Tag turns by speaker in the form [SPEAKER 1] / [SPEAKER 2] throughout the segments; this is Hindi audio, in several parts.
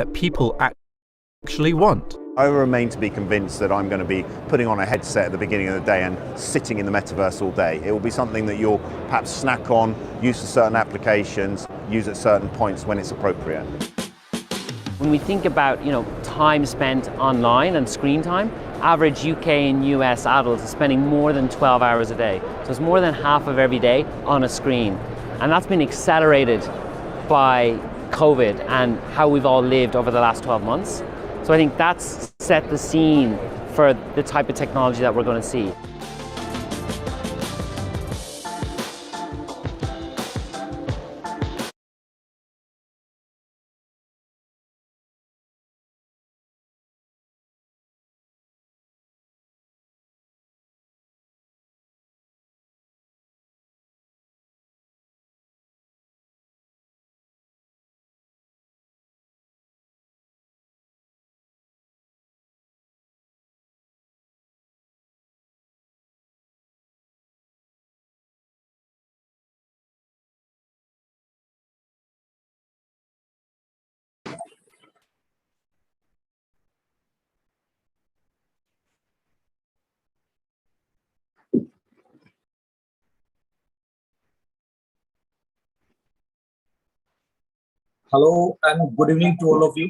[SPEAKER 1] that people actually want.
[SPEAKER 2] I remain to be convinced that I'm going to be putting on a headset at the beginning of the day and sitting in the metaverse all day. It will be something that you'll perhaps snack on, use for certain applications, use at certain points when it's appropriate.
[SPEAKER 3] When we think about, time spent online and screen time, average UK and US adults are spending more than 12 hours a day. So it's more than half of every day on a screen. And that's been accelerated by COVID and how we've all lived over the last 12 months. So I think that's set the scene for the type of technology that we're going to see.
[SPEAKER 4] Hello and good evening to all of you.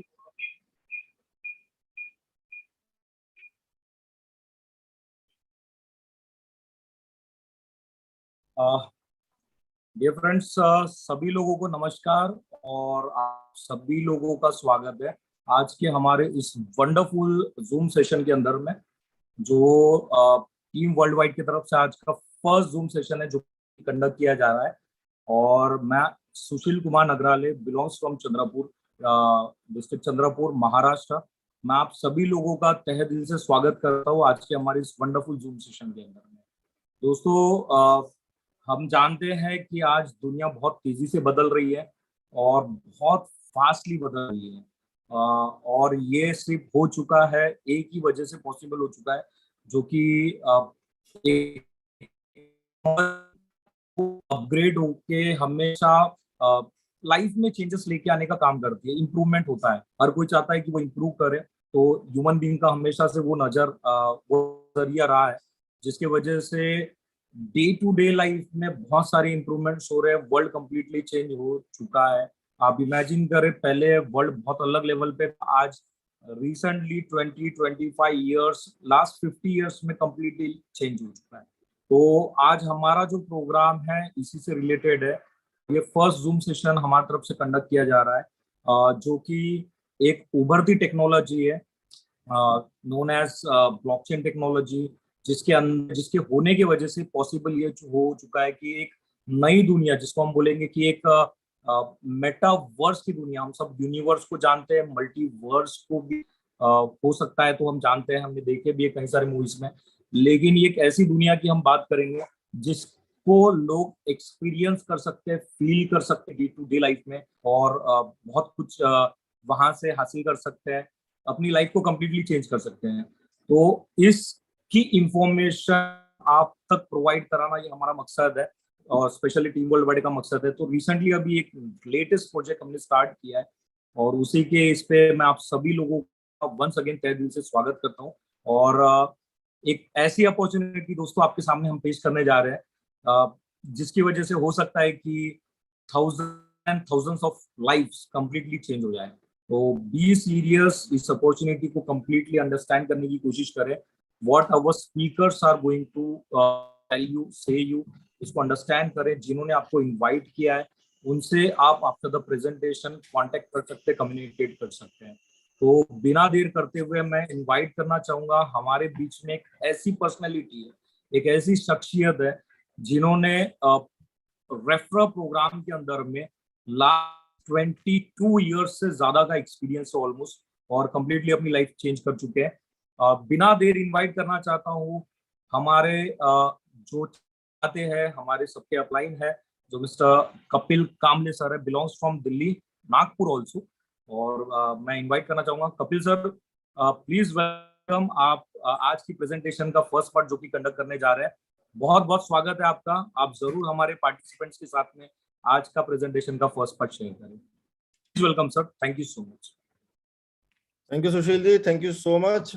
[SPEAKER 4] Dear friends, सभी लोगों को नमस्कार और आप सभी लोगों का स्वागत है आज के हमारे इस वंडरफुल जूम सेशन के अंदर में, जो टीम वर्ल्ड वाइड की तरफ से आज का फर्स्ट जूम सेशन है जो कंडक्ट किया जा रहा है। और मैं Sushil Kumar Nagrale, belongs from Chandrapur district, Chandrapur, Maharashtra. मैं आप सभी लोगों का तहे दिल से स्वागत करता हूँ आज के हमारे इस वंडरफुल जूम सेशन के अंदर में। दोस्तों, हम जानते हैं कि आज दुनिया बहुत तेजी से बदल रही है और बहुत फास्टली बदल रही है, और ये सिर्फ हो चुका है, एक ही वजह से पॉसिबल हो चुका है, जो कि अपग्रेड होके हमेशा लाइफ में चेंजेस लेके आने का काम करती है। इम्प्रूवमेंट होता है, हर कोई चाहता है कि वो इम्प्रूव करे, तो ह्यूमन बीइंग का हमेशा से वो नजरिया रहा है, जिसके वजह से डे टू डे लाइफ में बहुत सारे इंप्रूवमेंट्स हो रहे हैं। वर्ल्ड कंप्लीटली चेंज हो चुका है। आप इमेजिन करें, पहले वर्ल्ड बहुत अलग लेवल पे, आज रिसेंटली 20-25 इयर्स, लास्ट 50 इयर्स में कंप्लीटली चेंज हो चुका है। तो आज हमारा जो प्रोग्राम है इसी से रिलेटेड है। ये फर्स्ट जूम सेशन हमारी तरफ से कंडक्ट किया जा रहा है, जो कि एक उभरती टेक्नोलॉजी है नोन एज ब्लॉकचेन टेक्नोलॉजी, जिसके होने की वजह से पॉसिबल ये हो चुका है कि एक नई दुनिया, जिसको हम बोलेंगे कि एक मेटावर्स की दुनिया। हम सब यूनिवर्स को जानते हैं, मल्टीवर्स को भी हो सकता है, तो हम जानते हैं, हमने देखे भी है कई सारे मूवीज में। लेकिन ये एक ऐसी दुनिया की हम बात करेंगे जिसको लोग एक्सपीरियंस कर सकते हैं, फील कर सकते हैं डे टू डे लाइफ में, और बहुत कुछ वहां से हासिल कर सकते हैं, अपनी लाइफ को कंप्लीटली चेंज कर सकते हैं। तो इसकी इंफॉर्मेशन आप तक प्रोवाइड कराना ये हमारा मकसद है, और स्पेशली टीम वर्ल्ड वाइड का मकसद है। तो रिसेंटली अभी एक लेटेस्ट प्रोजेक्ट हमने स्टार्ट किया है, और उसी के इस पे मैं आप सभी लोगों का वंस अगेन तहे दिल से स्वागत करता हूँ। और एक ऐसी अपॉर्चुनिटी दोस्तों आपके सामने हम पेश करने जा रहे हैं, जिसकी वजह से हो सकता है कि thousands of lives completely change हो जाए। तो बी सीरियस, इस अपॉर्चुनिटी को कंप्लीटली अंडरस्टैंड करने की कोशिश करें। What our speakers are going to tell you, say you, इसको अंडरस्टैंड करें। जिन्होंने आपको इनवाइट किया है उनसे आप आफ्टर द प्रेजेंटेशन कांटेक्ट कर सकते हैं, कम्युनिकेट कर सकते हैं। तो बिना देर करते हुए मैं इनवाइट करना चाहूंगा, हमारे बीच में एक ऐसी पर्सनैलिटी है, एक ऐसी शख्सियत है जिन्होंने रेफरल प्रोग्राम के अंदर में लास्ट 22 इयर्स से ज्यादा का एक्सपीरियंस है ऑलमोस्ट, और कंप्लीटली अपनी लाइफ चेंज कर चुके हैं। बिना देर इनवाइट करना चाहता हूँ हमारे जो चाहते हैं, हमारे सबके अपलाइन है, जो मिस्टर कपिल कामले सर है, belongs from Delhi, Nagpur also. और मैं इनवाइट करना चाहूंगा कपिल सर, प्लीज वेलकम। आप आज की प्रेजेंटेशन का फर्स्ट पार्ट जो कि कंडक्ट करने जा रहे हैं, बहुत बहुत स्वागत है आपका। आप जरूर हमारे पार्टिसिपेंट्स के साथ में आज का प्रेजेंटेशन का फर्स्ट पार्ट शेयर करें। Please welcome sir, thank you so much.
[SPEAKER 5] Thank you Sushil ji, thank you so much.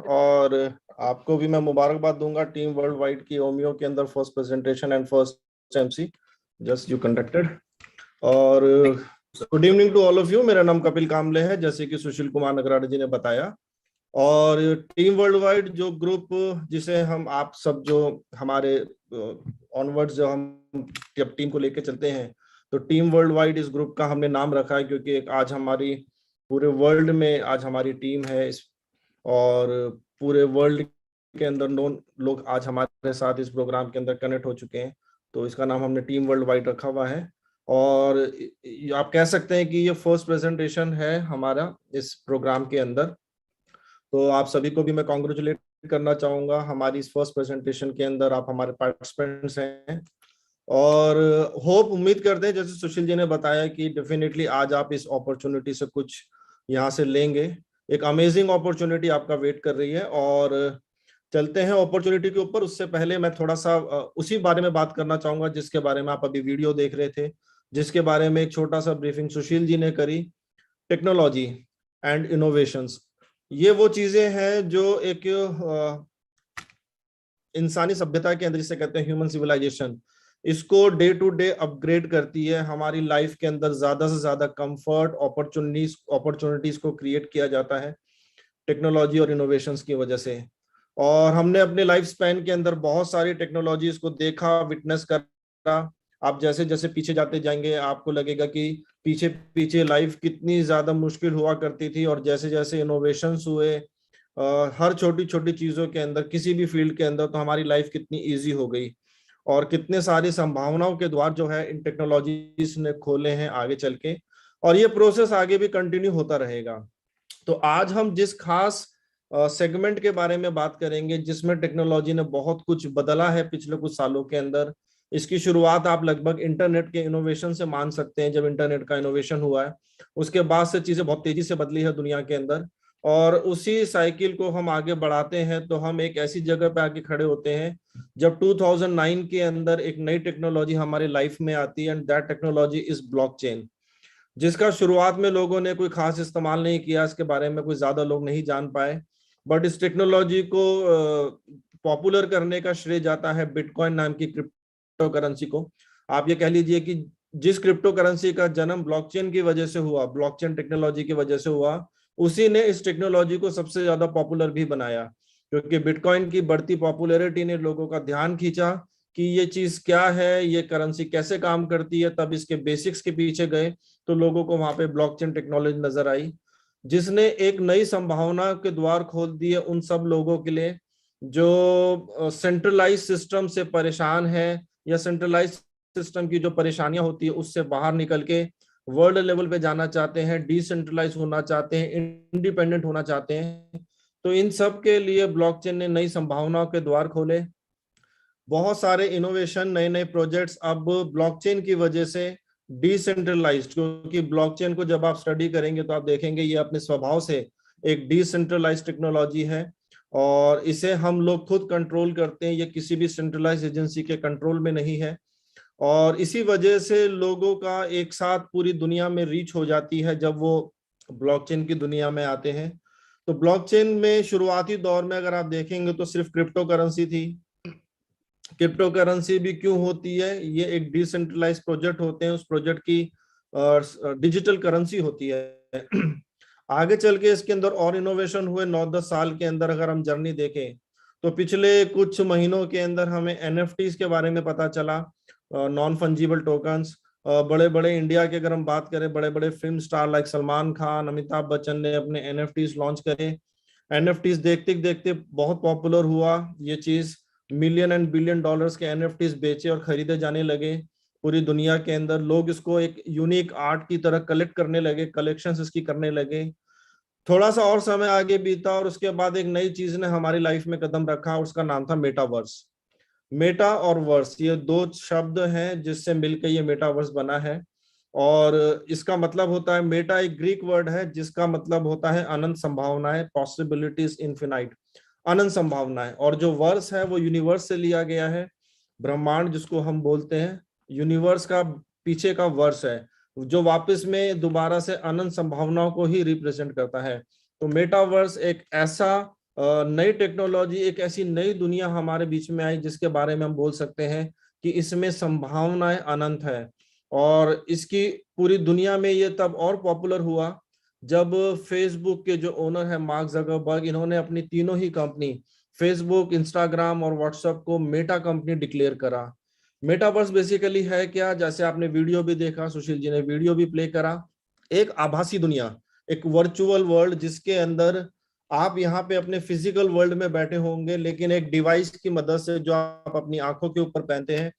[SPEAKER 5] और आपको भी मैं मुबारकबाद दूंगा टीम वर्ल्ड वाइड की ओमियो के अंदर first presentation and first MC just you conducted. और good evening to all of you. मेरा नाम कपिल कामले है, जैसे कि सुशील कुमार नगराडे जी ने बताया। और टीम वर्ल्ड वाइड जो ग्रुप, जिसे हम आप सब जो हमारे ऑनवर्ड्स जो हम जब टीम को लेके चलते हैं, तो टीम वर्ल्ड वाइड इस ग्रुप का हमने नाम रखा है क्योंकि एक आज हमारी पूरे वर्ल्ड में आज हमारी टीम है और पूरे वर्ल्ड के अंदर 9 लोग आज हमारे साथ इस प्रोग्राम के अंदर कनेक्ट हो चुके हैं, तो इसका नाम हमने टीम वर्ल्ड वाइड रखा हुआ है। और आप कह सकते हैं कि ये फर्स्ट प्रेजेंटेशन है हमारा इस प्रोग्राम के अंदर, तो आप सभी को भी मैं कॉन्ग्रेचुलेट करना चाहूंगा। हमारी इस फर्स्ट प्रेजेंटेशन के अंदर आप हमारे पार्टिसिपेंट्स हैं और उम्मीद करते हैं, जैसे सुशील जी ने बताया, कि डेफिनेटली आज आप इस अपॉर्चुनिटी से कुछ यहाँ से लेंगे। एक अमेजिंग अपॉर्चुनिटी आपका वेट कर रही है और चलते हैं अपॉर्चुनिटी के ऊपर। उससे पहले मैं थोड़ा सा उसी बारे में बात करना चाहूंगा जिसके बारे में आप अभी वीडियो देख रहे थे, जिसके बारे में एक छोटा सा ब्रीफिंग सुशील जी ने करी। टेक्नोलॉजी एंड इनोवेशंस, ये वो चीजें हैं जो एक इंसानी सभ्यता के अंदर, जिसे कहते हैं ह्यूमन सिविलाइजेशन, इसको डे टू डे अपग्रेड करती है। हमारी लाइफ के अंदर ज्यादा से ज्यादा कंफर्ट, अपॉर्चुनिटीज को क्रिएट किया जाता है टेक्नोलॉजी और इनोवेशंस की वजह से। और हमने अपने लाइफ स्पैन के अंदर बहुत सारी टेक्नोलॉजीज को देखा, विटनेस करा। आप जैसे जैसे पीछे जाते जाएंगे आपको लगेगा कि पीछे पीछे लाइफ कितनी ज्यादा मुश्किल हुआ करती थी, और जैसे जैसे इनोवेशंस हुए हर छोटी छोटी चीजों के अंदर, किसी भी फील्ड के अंदर, तो हमारी लाइफ कितनी इजी हो गई और कितने सारी संभावनाओं के द्वार जो है इन टेक्नोलॉजीज ने खोले हैं आगे चल के। और ये प्रोसेस आगे भी कंटिन्यू होता रहेगा। तो आज हम जिस खास सेगमेंट के बारे में बात करेंगे जिसमें टेक्नोलॉजी ने बहुत कुछ बदला है पिछले कुछ सालों के अंदर, इसकी शुरुआत आप लगभग इंटरनेट के इनोवेशन से मान सकते हैं। जब इंटरनेट का इनोवेशन हुआ है उसके बाद से चीजें बहुत तेजी से बदली है दुनिया के अंदर, और उसी साइकिल को हम आगे बढ़ाते हैं तो हम एक ऐसी जगह पे आके खड़े होते हैं जब 2009 के अंदर एक नई टेक्नोलॉजी हमारी लाइफ में आती है, and that technology is blockchain, जिसका शुरुआत में लोगों ने कोई खास इस्तेमाल नहीं किया, इसके बारे में कोई ज्यादा लोग नहीं जान पाए। बट इस टेक्नोलॉजी को पॉपुलर करने का श्रेय जाता है बिटकॉइन नाम की क्रिप्टो करेंसी को। आप ये कह लीजिए कि जिस क्रिप्टो करेंसी का जन्म ब्लॉकचेन की वजह से हुआ, ब्लॉकचेन टेक्नोलॉजी की वजह से हुआ, उसी ने इस टेक्नोलॉजी को सबसे ज्यादा पॉपुलर भी बनाया, क्योंकि बिटकॉइन की बढ़ती पॉपुलैरिटी ने लोगों का ध्यान खींचा कि ये चीज क्या है, ये करेंसी कैसे काम करती है। तब इसके बेसिक्स के पीछे गए तो लोगों को वहां पे ब्लॉकचेन टेक्नोलॉजी नजर आई, जिसने एक नई संभावना के द्वार खोल दिए उन सब लोगों के लिए जो सेंट्रलाइज सिस्टम से परेशान है, या सेंट्रलाइज सिस्टम की जो परेशानियां होती है उससे बाहर निकल के वर्ल्ड लेवल पे जाना चाहते हैं, डिसेंट्रलाइज होना चाहते हैं, इंडिपेंडेंट होना चाहते हैं। तो इन सब के लिए ब्लॉकचेन ने नई संभावनाओं के द्वार खोले। बहुत सारे इनोवेशन, नए नए प्रोजेक्ट्स अब ब्लॉकचेन की वजह से डिसेंट्रलाइज्ड, क्योंकि ब्लॉकचेन को जब आप स्टडी करेंगे तो आप देखेंगे ये अपने स्वभाव से एक डिसेंट्रलाइज्ड टेक्नोलॉजी है और इसे हम लोग खुद कंट्रोल करते हैं, ये किसी भी सेंट्रलाइज्ड एजेंसी के कंट्रोल में नहीं है। और इसी वजह से लोगों का एक साथ पूरी दुनिया में रीच हो जाती है जब वो ब्लॉकचेन की दुनिया में आते हैं। तो ब्लॉकचेन में शुरुआती दौर में अगर आप देखेंगे तो सिर्फ क्रिप्टो करेंसी थी। क्रिप्टो करेंसी भी क्यों होती है, ये एक डिसेंट्रलाइज प्रोजेक्ट होते हैं, उस प्रोजेक्ट की डिजिटल करेंसी होती है। आगे चल के इसके अंदर और इनोवेशन हुए 9-10 साल के अंदर। अगर हम जर्नी देखें तो पिछले कुछ महीनों के अंदर हमें एनएफटीज के बारे में पता चला, नॉन फंजीबल टोकन्स। बड़े बड़े इंडिया के अगर हम बात करें, बड़े बड़े film star like Salman Khan, Amitabh Bachchan ने अपने एनएफटीज लॉन्च करे। एनएफटीज देखते देखते बहुत पॉपुलर हुआ ये चीज, मिलियन एंड बिलियन डॉलर्स के एनएफटीज बेचे और खरीदे जाने लगे पूरी दुनिया के अंदर। लोग इसको एक यूनिक आर्ट की तरह कलेक्ट करने लगे, कलेक्शंस इसकी करने लगे। थोड़ा सा और समय आगे बीता और उसके बाद एक नई चीज ने हमारी लाइफ में कदम रखा, उसका नाम था मेटावर्स। मेटा और वर्स, ये दो शब्द हैं जिससे मिलकर ये मेटावर्स बना है। और इसका मतलब होता है, मेटा एक ग्रीक वर्ड है जिसका मतलब होता है अनंत संभावनाएं, पॉसिबिलिटीज इनफिनाइट, अनंत संभावनाएं। और जो वर्स है वो यूनिवर्स से लिया गया है, ब्रह्मांड जिसको हम बोलते हैं, यूनिवर्स का पीछे का वर्स है जो वापस में दोबारा से अनंत संभावनाओं को ही रिप्रेजेंट करता है। तो मेटावर्स एक ऐसा नई टेक्नोलॉजी, एक ऐसी नई दुनिया हमारे बीच में आई जिसके बारे में हम बोल सकते हैं कि इसमें संभावनाएं अनंत है। और इसकी पूरी दुनिया में ये तब और पॉपुलर हुआ जब फेसबुक के जो ओनर है मार्क जकरबर्ग, इन्होंने अपनी तीनों ही कंपनी फेसबुक, इंस्टाग्राम और व्हाट्सएप को मेटा कंपनी डिक्लेयर करा। मेटावर्स बेसिकली है क्या, जैसे आपने वीडियो भी देखा, सुशील जी ने वीडियो भी प्ले करा, एक आभासी दुनिया, एक वर्चुअल वर्ल्ड जिसके अंदर आप यहाँ पे अपने फिजिकल वर्ल्ड में बैठे होंगे, लेकिन एक डिवाइस की मदद से जो आप अपनी आंखों के ऊपर पहनते हैं,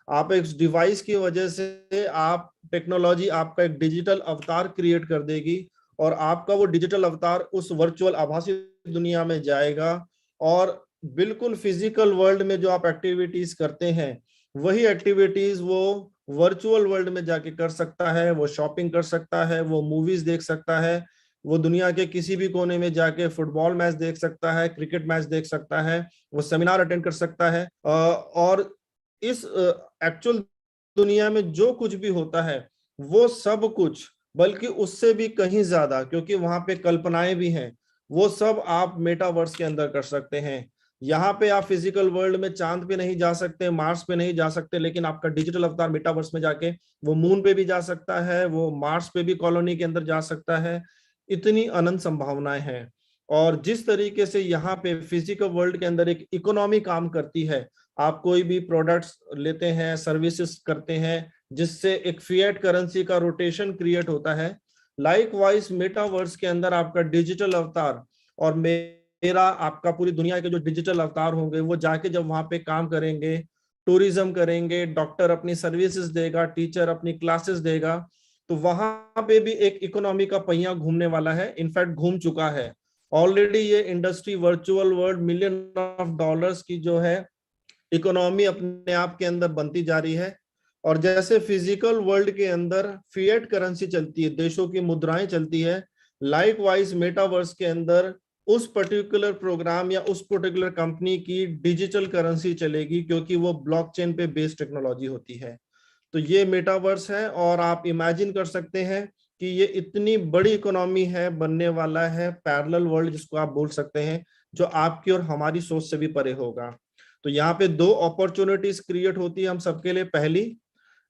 [SPEAKER 5] आप एक डिवाइस की वजह से आप टेक्नोलॉजी आपका एक डिजिटल अवतार क्रिएट कर देगी और आपका वो डिजिटल अवतार उस वर्चुअल आभासी दुनिया में जाएगा और बिल्कुल फिजिकल वर्ल्ड में जो आप एक्टिविटीज करते हैं वही एक्टिविटीज वो वर्चुअल वर्ल्ड में जाके कर सकता है। वो शॉपिंग कर सकता है, वो मूवीज देख सकता है, वो दुनिया के किसी भी कोने में जाके फुटबॉल मैच देख सकता है, क्रिकेट मैच देख सकता है, वो सेमिनार अटेंड कर सकता है। और इस एक्चुअल दुनिया में जो कुछ भी होता है वो सब कुछ, बल्कि उससे भी कहीं ज्यादा, क्योंकि वहां पे कल्पनाएं भी हैं, वो सब आप मेटावर्स के अंदर कर सकते हैं। यहाँ पे आप फिजिकल वर्ल्ड में चांद पे नहीं जा सकते, मार्स पे नहीं जा सकते, लेकिन आपका डिजिटल अवतार मेटावर्स में जाके वो मून पे भी जा सकता है, वो मार्स पे भी कॉलोनी के अंदर जा सकता है। इतनी अनंत संभावनाएं हैं। और जिस तरीके से यहाँ पे फिजिकल वर्ल्ड के अंदर एक इकोनॉमी काम करती है, आप कोई भी प्रोडक्ट्स लेते हैं, सर्विसेज करते हैं, जिससे एक फिएट करेंसी का रोटेशन क्रिएट होता है, लाइकवाइज मेटावर्स के अंदर आपका डिजिटल अवतार और मेरा आपका पूरी दुनिया के जो डिजिटल अवतार होंगे वो जाके जब वहां पे काम करेंगे, टूरिज्म करेंगे, डॉक्टर अपनी सर्विसेज देगा, टीचर अपनी क्लासेस देगा, तो वहां पे भी एक इकोनॉमी का पहिया घूमने वाला है। इनफैक्ट घूम चुका है ऑलरेडी ये इंडस्ट्री। वर्चुअल वर्ल्ड $1 मिलियन की जो है इकोनॉमी अपने आप के अंदर बनती जा रही है। और जैसे फिजिकल वर्ल्ड के अंदर फिएट करेंसी चलती है, देशों की मुद्राएं चलती है, लाइकवाइज मेटावर्स के अंदर उस पर्टिकुलर प्रोग्राम या उस पर्टिकुलर कंपनी की डिजिटल करेंसी चलेगी, क्योंकि वो ब्लॉकचेन पे बेस्ड टेक्नोलॉजी होती है। तो ये मेटावर्स है और आप इमेजिन कर सकते हैं कि ये इतनी बड़ी इकोनॉमी है, बनने वाला है पैरेलल वर्ल्ड जिसको आप बोल सकते हैं, जो आपकी और हमारी सोच से भी परे होगा। तो यहाँ पे दो अपॉर्चुनिटीज क्रिएट होती है हम सबके लिए। पहली,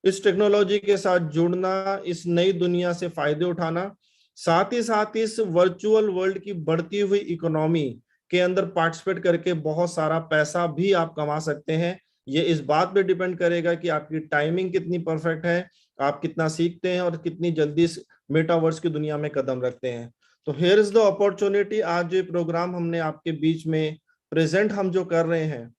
[SPEAKER 5] इस टेक्नोलॉजी के साथ जुड़ना, इस नई दुनिया से फायदे उठाना, साथ ही इस वर्चुअल वर्ल्ड की बढ़ती हुई इकोनॉमी के अंदर पार्टिसिपेट करके बहुत सारा पैसा भी आप कमा सकते हैं। ये इस बात पे डिपेंड करेगा कि आपकी टाइमिंग कितनी परफेक्ट है, आप कितना सीखते हैं और कितनी जल्दी मेटावर्स की दुनिया में कदम रखते हैं। तो हियर इज द अपॉर्चुनिटी। आज जो प्रोग्राम हमने आपके बीच में प्रेजेंट हम जो कर रहे हैं,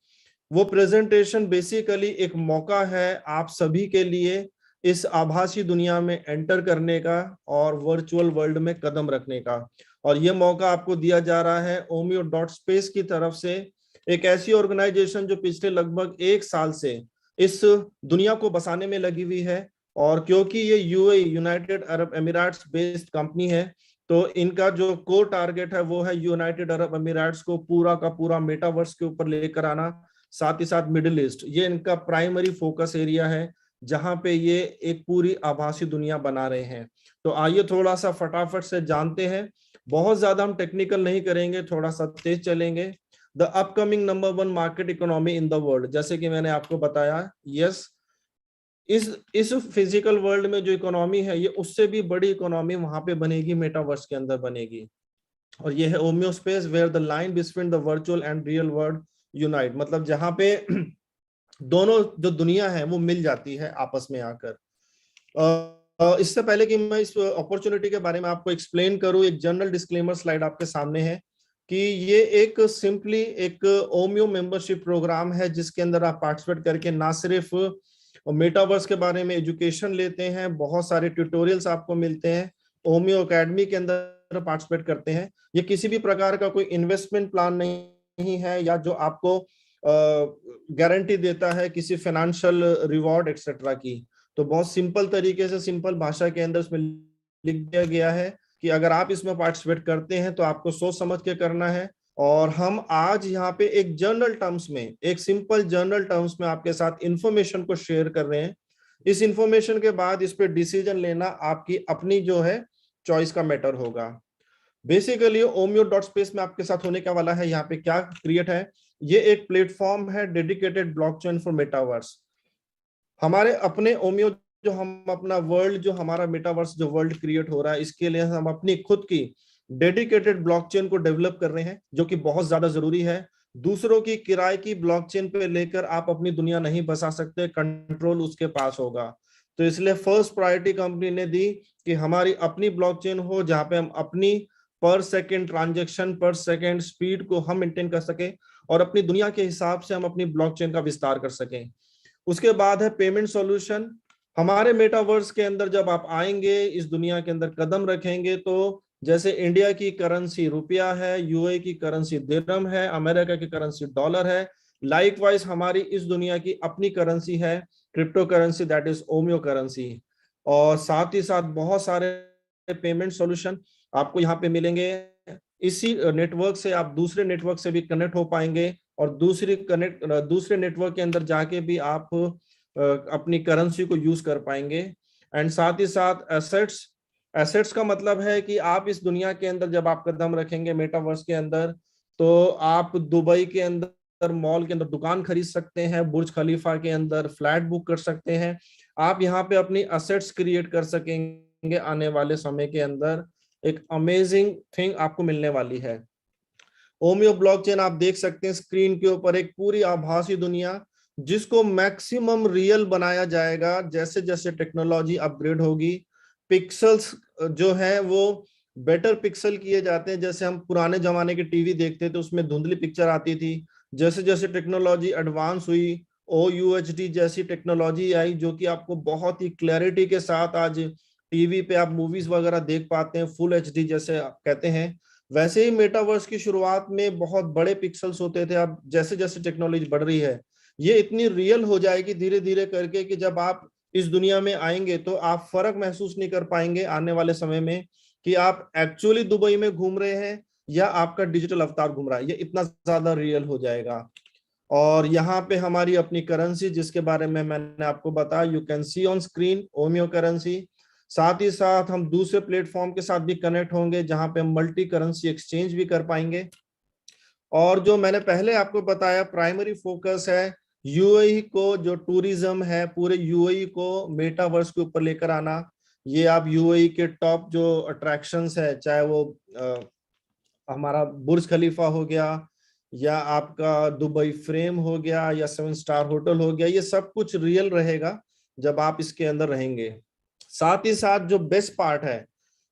[SPEAKER 5] वो प्रेजेंटेशन बेसिकली एक मौका है आप सभी के लिए इस आभासी दुनिया में एंटर करने का और वर्चुअल वर्ल्ड में कदम रखने का। और ये मौका आपको दिया जा रहा है omio.space की तरफ से, एक ऐसी ऑर्गेनाइजेशन जो पिछले लगभग 1 साल से इस दुनिया को बसाने में लगी हुई है। और क्योंकि ये UAE, United Arab Emirates based company है, तो इनका जो कोर टारगेट है वो है यूनाइटेड अरब अमीराट्स को पूरा का पूरा मेटावर्स के ऊपर लेकर आना, साथ ही साथ मिडिल ईस्ट, ये इनका प्राइमरी फोकस एरिया है जहां पे ये एक पूरी आभासी दुनिया बना रहे हैं। तो आइए थोड़ा सा फटाफट से जानते हैं, बहुत ज्यादा हम टेक्निकल नहीं करेंगे, थोड़ा सा तेज चलेंगे। The upcoming number 1 market economy in the world, जैसे कि मैंने आपको बताया, यस, इस फिजिकल वर्ल्ड में जो इकोनॉमी है ये उससे भी बड़ी इकोनॉमी वहां पे बनेगी, मेटावर्स के अंदर बनेगी। और ये है Omio space where the line between the virtual and real world unite, मतलब जहां पे दोनों जो दुनिया है वो मिल जाती है आपस में आकर। इससे पहले कि मैं इस अपॉर्चुनिटी के बारे में आपको एक्सप्लेन करूं, एक जनरल डिस्क्लेमर स्लाइड आपके सामने है कि ये एक सिंपली एक ओमियो मेंबरशिप प्रोग्राम है जिसके अंदर आप पार्टिसिपेट करके ना सिर्फ मेटावर्स के बारे में एजुकेशन लेते हैं, बहुत सारे ट्यूटोरियल्स आपको मिलते हैं, ओमियो एकेडमी के अंदर पार्टिसिपेट करते हैं। ये किसी भी प्रकार का कोई इन्वेस्टमेंट प्लान नहीं है या जो आपको गारंटी देता है किसी फाइनेंशियल रिवॉर्ड एक्सेट्रा की। तो बहुत सिंपल तरीके से, सिंपल भाषा के अंदर उसमें लिख दिया गया है कि अगर आप इसमें पार्टिसिपेट करते हैं तो आपको सोच समझ के करना है। और हम आज यहाँ पे एक जनरल टर्म्स में, एक सिंपल जनरल टर्म्स में आपके साथ इंफॉर्मेशन को शेयर कर रहे हैं। इस इंफॉर्मेशन के बाद इस पे डिसीजन लेना आपकी अपनी जो है चॉइस का मैटर होगा। बेसिकली omeo.space में आपके साथ होने का वाला है, यहाँ पे क्या क्रिएट है, ये एक प्लेटफॉर्म है डेडिकेटेड ब्लॉकचेन फॉर मेटावर्स। हमारे अपने ओमियो जो हम अपना वर्ल्ड, जो हमारा मेटावर्स जो वर्ल्ड क्रिएट हो रहा है, इसके लिए हम अपनी खुद की डेडिकेटेड ब्लॉकचेन को डेवलप कर रहे हैं, जो कि बहुत ज्यादा जरूरी है। दूसरों की किराए की ब्लॉकचेन पे लेकर आप अपनी दुनिया नहीं बसा सकते, कंट्रोल उसके पास होगा। तो इसलिए फर्स्ट प्रायोरिटी कंपनी ने दी कि हमारी अपनी ब्लॉकचेन हो, जहां पे हम अपनी पर सेकेंड ट्रांजेक्शन, पर सेकेंड स्पीड को हम मेंटेन कर सके और अपनी दुनिया के हिसाब से हम अपनी ब्लॉकचेन का विस्तार कर सकें। उसके बाद है पेमेंट सॉल्यूशन। हमारे मेटावर्स के अंदर जब आप आएंगे, इस दुनिया के अंदर कदम रखेंगे, तो जैसे इंडिया की करेंसी रुपया है, यूएई की करेंसी दिरहम है, अमेरिका की करेंसी डॉलर है, लाइकवाइज हमारी इस दुनिया की अपनी करेंसी है, crypto currency, that is Omio currency. और साथ ही साथ बहुत सारे पेमेंट सॉल्यूशन आपको यहाँ पे मिलेंगे। इसी नेटवर्क से आप दूसरे नेटवर्क से भी कनेक्ट हो पाएंगे और दूसरे नेटवर्क के अंदर जाके भी आप अपनी करेंसी को यूज कर पाएंगे। एंड साथ ही साथ एसेट्स का मतलब है कि आप इस दुनिया के अंदर जब आप कदम रखेंगे मेटावर्स के अंदर, तो आप दुबई के अंदर मॉल के अंदर दुकान खरीद सकते हैं, बुर्ज खलीफा के अंदर फ्लैट बुक कर सकते हैं। आप यहाँ पे अपनी एसेट्स क्रिएट कर सकेंगे। आने वाले समय के अंदर एक अमेजिंग थिंग आपको मिलने वाली है। ओमियो ब्लॉकचेन आप देख सकते हैं स्क्रीन के ऊपर, एक पूरी आभासी दुनिया जिसको मैक्सिमम रियल बनाया जाएगा जैसे जैसे टेक्नोलॉजी अपग्रेड होगी। पिक्सल्स जो है वो बेटर पिक्सल किए जाते हैं। जैसे हम पुराने जमाने के टीवी देखते थे, उसमें धुंधली पिक्चर आती थी। जैसे जैसे टेक्नोलॉजी एडवांस हुई, OUHD जैसी टेक्नोलॉजी आई, जो कि आपको बहुत ही क्लैरिटी के साथ आज टीवी पे आप मूवीज वगैरह देख पाते हैं, फुल HD जैसे आप कहते हैं। वैसे ही मेटावर्स की शुरुआत में बहुत बड़े पिक्सल्स होते थे। अब जैसे जैसे टेक्नोलॉजी बढ़ रही है, ये इतनी रियल हो जाएगी धीरे धीरे करके कि जब आप इस दुनिया में आएंगे तो आप फर्क महसूस नहीं कर पाएंगे आने वाले समय में कि आप एक्चुअली दुबई में घूम रहे हैं या आपका डिजिटल अवतार घूम रहा है। ये इतना ज्यादा रियल हो जाएगा। और यहाँ पे हमारी अपनी करेंसी, जिसके बारे में मैंने आपको बताया, you can see on screen Omio currency. साथ ही साथ हम दूसरे प्लेटफॉर्म के साथ भी कनेक्ट होंगे, जहां पे हम मल्टी करेंसी एक्सचेंज भी कर पाएंगे। और जो मैंने पहले आपको बताया, प्राइमरी फोकस है यूएई को, जो टूरिज्म है पूरे यूएई को मेटावर्स के ऊपर लेकर आना। ये आप यूएई के टॉप जो अट्रैक्शंस है, चाहे वो हमारा बुर्ज खलीफा हो गया, या आपका दुबई फ्रेम हो गया, या 7 स्टार होटल हो गया, ये सब कुछ रियल रहेगा जब आप इसके अंदर रहेंगे। साथ ही साथ जो बेस्ट पार्ट है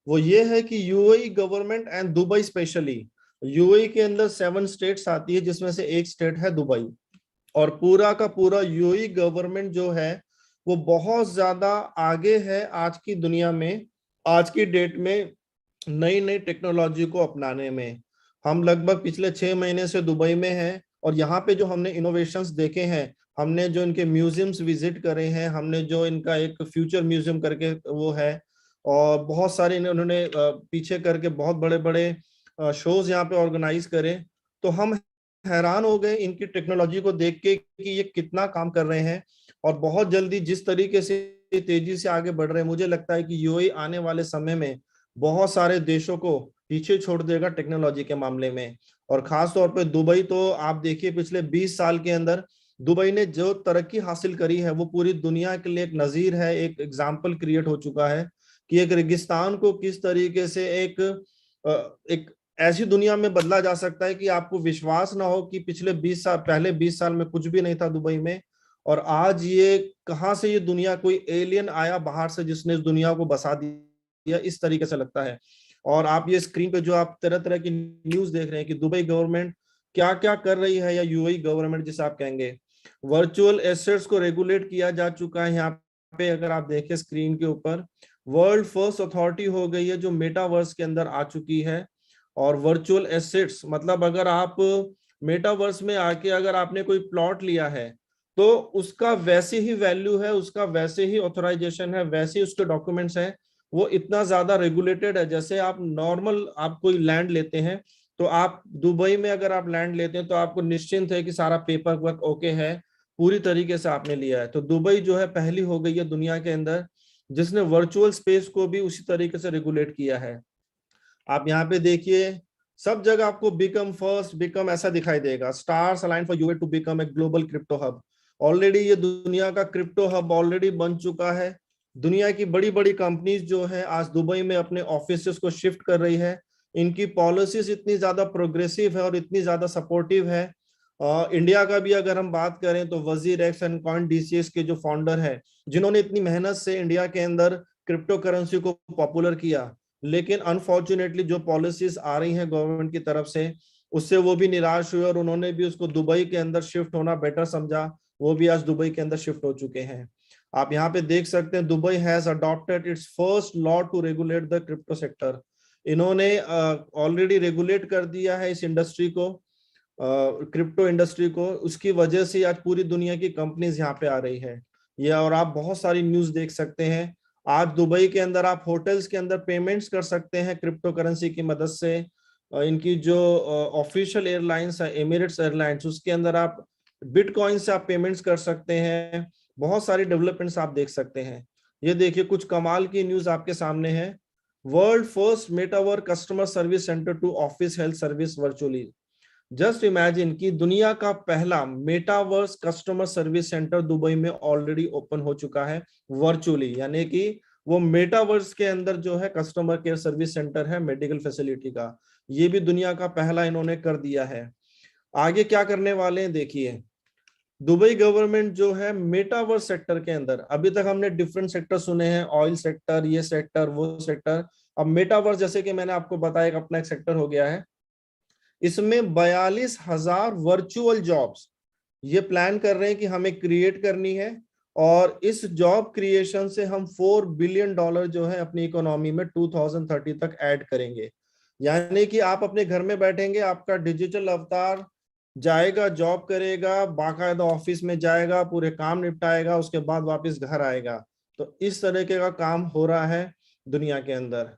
[SPEAKER 5] वो ये है कि UAE government and Dubai specially, UAE के अंदर 7 स्टेट्स आती है, जिसमें से एक स्टेट है दुबई। और पूरा का पूरा यूएई गवर्नमेंट जो है वो बहुत ज्यादा आगे है आज की दुनिया में, आज की डेट में नई नई टेक्नोलॉजी को अपनाने में। हम लगभग पिछले 6 महीने से दुबई में हैं और यहाँ पे जो हमने इनोवेशंस देखे हैं, हमने जो इनके म्यूजियम्स विजिट करे हैं, हमने जो इनका एक फ्यूचर म्यूजियम करके वो है, और बहुत सारे उन्होंने पीछे करके बहुत बड़े बड़े शोज यहाँ पे ऑर्गेनाइज करे, तो हम हैरान हो गए इनकी टेक्नोलॉजी को देख के कि ये कितना काम कर रहे हैं। और बहुत जल्दी जिस तरीके से तेजी से आगे बढ़ रहे हैं, मुझे लगता है कि यूएई आने वाले समय में बहुत सारे देशों को पीछे छोड़ देगा टेक्नोलॉजी के मामले में। और खास तौर पे दुबई, तो आप देखिए पिछले 20 साल के अंदर दुबई ने जो तरक्की हासिल करी है वो पूरी दुनिया के लिए एक नजीर है, एक एग्जाम्पल क्रिएट हो चुका है कि एक रेगिस्तान को किस तरीके से एक ऐसी दुनिया में बदला जा सकता है कि आपको विश्वास ना हो कि पिछले 20 साल में कुछ भी नहीं था दुबई में, और आज ये कहां से ये दुनिया, कोई एलियन आया बाहर से जिसने इस दुनिया को बसा दिया, इस तरीके से लगता है। और आप ये स्क्रीन पे जो आप तरह तरह की न्यूज देख रहे हैं कि दुबई गवर्नमेंट क्या क्या कर रही है, या यूएई गवर्नमेंट जिसे आप कहेंगे। वर्चुअल एसेट्स को रेगुलेट किया जा चुका है। यहाँ पे अगर आप देखें स्क्रीन के ऊपर, वर्ल्ड फर्स्ट अथॉरिटी हो गई है जो मेटावर्स के अंदर आ चुकी है। और वर्चुअल एसेट्स मतलब अगर आप मेटावर्स में आके अगर आपने कोई प्लॉट लिया है तो उसका वैसे ही वैल्यू है, उसका वैसे ही ऑथराइजेशन है, वैसे ही उसके डॉक्यूमेंट्स हैं। वो इतना ज्यादा रेगुलेटेड है। जैसे आप नॉर्मल आप कोई लैंड लेते हैं, तो आप दुबई में अगर आप लैंड लेते हैं तो आपको निश्चिंत है कि सारा पेपर वर्क ओके है, पूरी तरीके से आपने लिया है। तो दुबई जो है पहली हो गई है दुनिया के अंदर जिसने वर्चुअल स्पेस को भी उसी तरीके से रेगुलेट किया है। आप यहाँ पे देखिए सब जगह आपको बिकम फर्स्ट, बिकम ऐसा दिखाई देगा। Stars align for UAE to become a global crypto hub. Already ये दुनिया का क्रिप्टो हब ऑलरेडी बन चुका है। दुनिया की बड़ी बड़ी कंपनीज जो है आज दुबई में अपने ऑफिसेस को शिफ्ट कर रही है। इनकी पॉलिसीज इतनी ज्यादा प्रोग्रेसिव है और इतनी ज्यादा सपोर्टिव है। इंडिया का भी अगर हम बात करें तो वजीर एक्स एंड कॉइन डीसीएस के जो फाउंडर है, जिन्होंने इतनी मेहनत से इंडिया के अंदर क्रिप्टो करेंसी को पॉपुलर किया, लेकिन अनफॉर्चुनेटली जो पॉलिसीज आ रही हैं गवर्नमेंट की तरफ से, उससे वो भी निराश हुए और उन्होंने भी उसको दुबई के अंदर शिफ्ट होना बेटर समझा। वो भी आज दुबई के अंदर शिफ्ट हो चुके हैं। आप यहाँ पे देख सकते हैं Dubai has adopted its first law to regulate the crypto sector. इन्होंने ऑलरेडी रेगुलेट कर दिया है इस इंडस्ट्री को, क्रिप्टो इंडस्ट्री को। उसकी वजह से आज पूरी दुनिया की कंपनीज यहाँ पे आ रही है। ये और आप बहुत सारी न्यूज देख सकते हैं। आज दुबई के अंदर आप होटल्स के अंदर पेमेंट्स कर सकते हैं क्रिप्टो करेंसी की मदद से। इनकी जो ऑफिशियल एयरलाइंस है एमिरेट्स एयरलाइंस, उसके अंदर आप बिटकॉइन से आप पेमेंट्स कर सकते हैं। बहुत सारी डेवलपमेंट्स आप देख सकते हैं। ये देखिए कुछ कमाल की न्यूज आपके सामने है। World first metaverse customer service centre to office health service virtually. Just imagine कि दुनिया का पहला metaverse customer service centre Dubai में ऑलरेडी ओपन हो चुका है वर्चुअली, यानी कि वो मेटावर्स के अंदर जो है कस्टमर केयर सर्विस सेंटर है मेडिकल फैसिलिटी का। ये भी दुनिया का पहला इन्होंने कर दिया है। आगे क्या करने वाले हैं देखिए। दुबई गवर्नमेंट जो है मेटावर्स सेक्टर के अंदर, अभी तक हमने डिफरेंट सेक्टर सुने हैं, ऑयल सेक्टर, ये सेक्टर, वो सेक्टर। अब मेटावर्स जैसे कि मैंने आपको बताया अपना एक सेक्टर हो गया है। इसमें 42,000 वर्चुअल जॉब्स ये प्लान कर रहे हैं कि हमें क्रिएट करनी है, और इस जॉब क्रिएशन से हम $4 बिलियन जो है अपनी इकोनॉमी में 2030 तक ऐड करेंगे। यानी कि आप अपने घर में बैठेंगे, आपका डिजिटल अवतार जाएगा, जॉब करेगा, बाकायदा ऑफिस में जाएगा, पूरे काम निपटाएगा, उसके बाद वापस घर आएगा। तो इस तरीके का काम हो रहा है दुनिया के अंदर।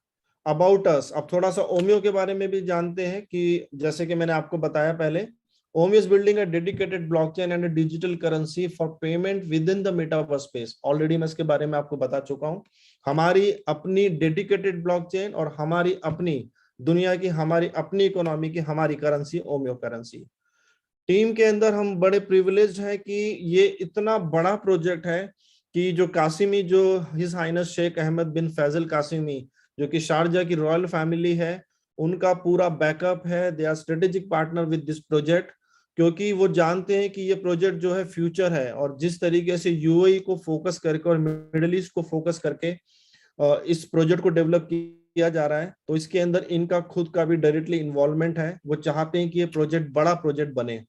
[SPEAKER 5] अबाउट अस, अब थोड़ा सा ओमियो के बारे में भी जानते हैं कि जैसे कि मैंने आपको बताया पहले, Omio is building a dedicated blockchain and a digital currency for payment within the metaverse space. Already मैं इसके बारे में आपको बता चुका हूं। हमारी अपनी डेडिकेटेड ब्लॉकचेन और हमारी अपनी दुनिया की, हमारी अपनी इकोनॉमी की, हमारी करेंसी ओमियो करेंसी। टीम के अंदर हम बड़े प्रिविलेज्ड हैं कि ये इतना बड़ा प्रोजेक्ट है कि जो कासिमी, जो हिज हाइनेस शेख अहमद बिन फैजल कासिमी, जो कि शारजा की रॉयल फैमिली है, उनका पूरा बैकअप है। They are strategic partner with this project, क्योंकि वो जानते हैं कि ये प्रोजेक्ट जो है फ्यूचर है। और जिस तरीके से यूएई को फोकस करके और मिडिल ईस्ट को फोकस करके इस प्रोजेक्ट को डेवलप किया जा रहा है, तो इसके अंदर इनका खुद का भी डायरेक्टली इन्वॉल्वमेंट है। वो चाहते हैं कि ये प्रोजेक्ट बड़ा प्रोजेक्ट बने।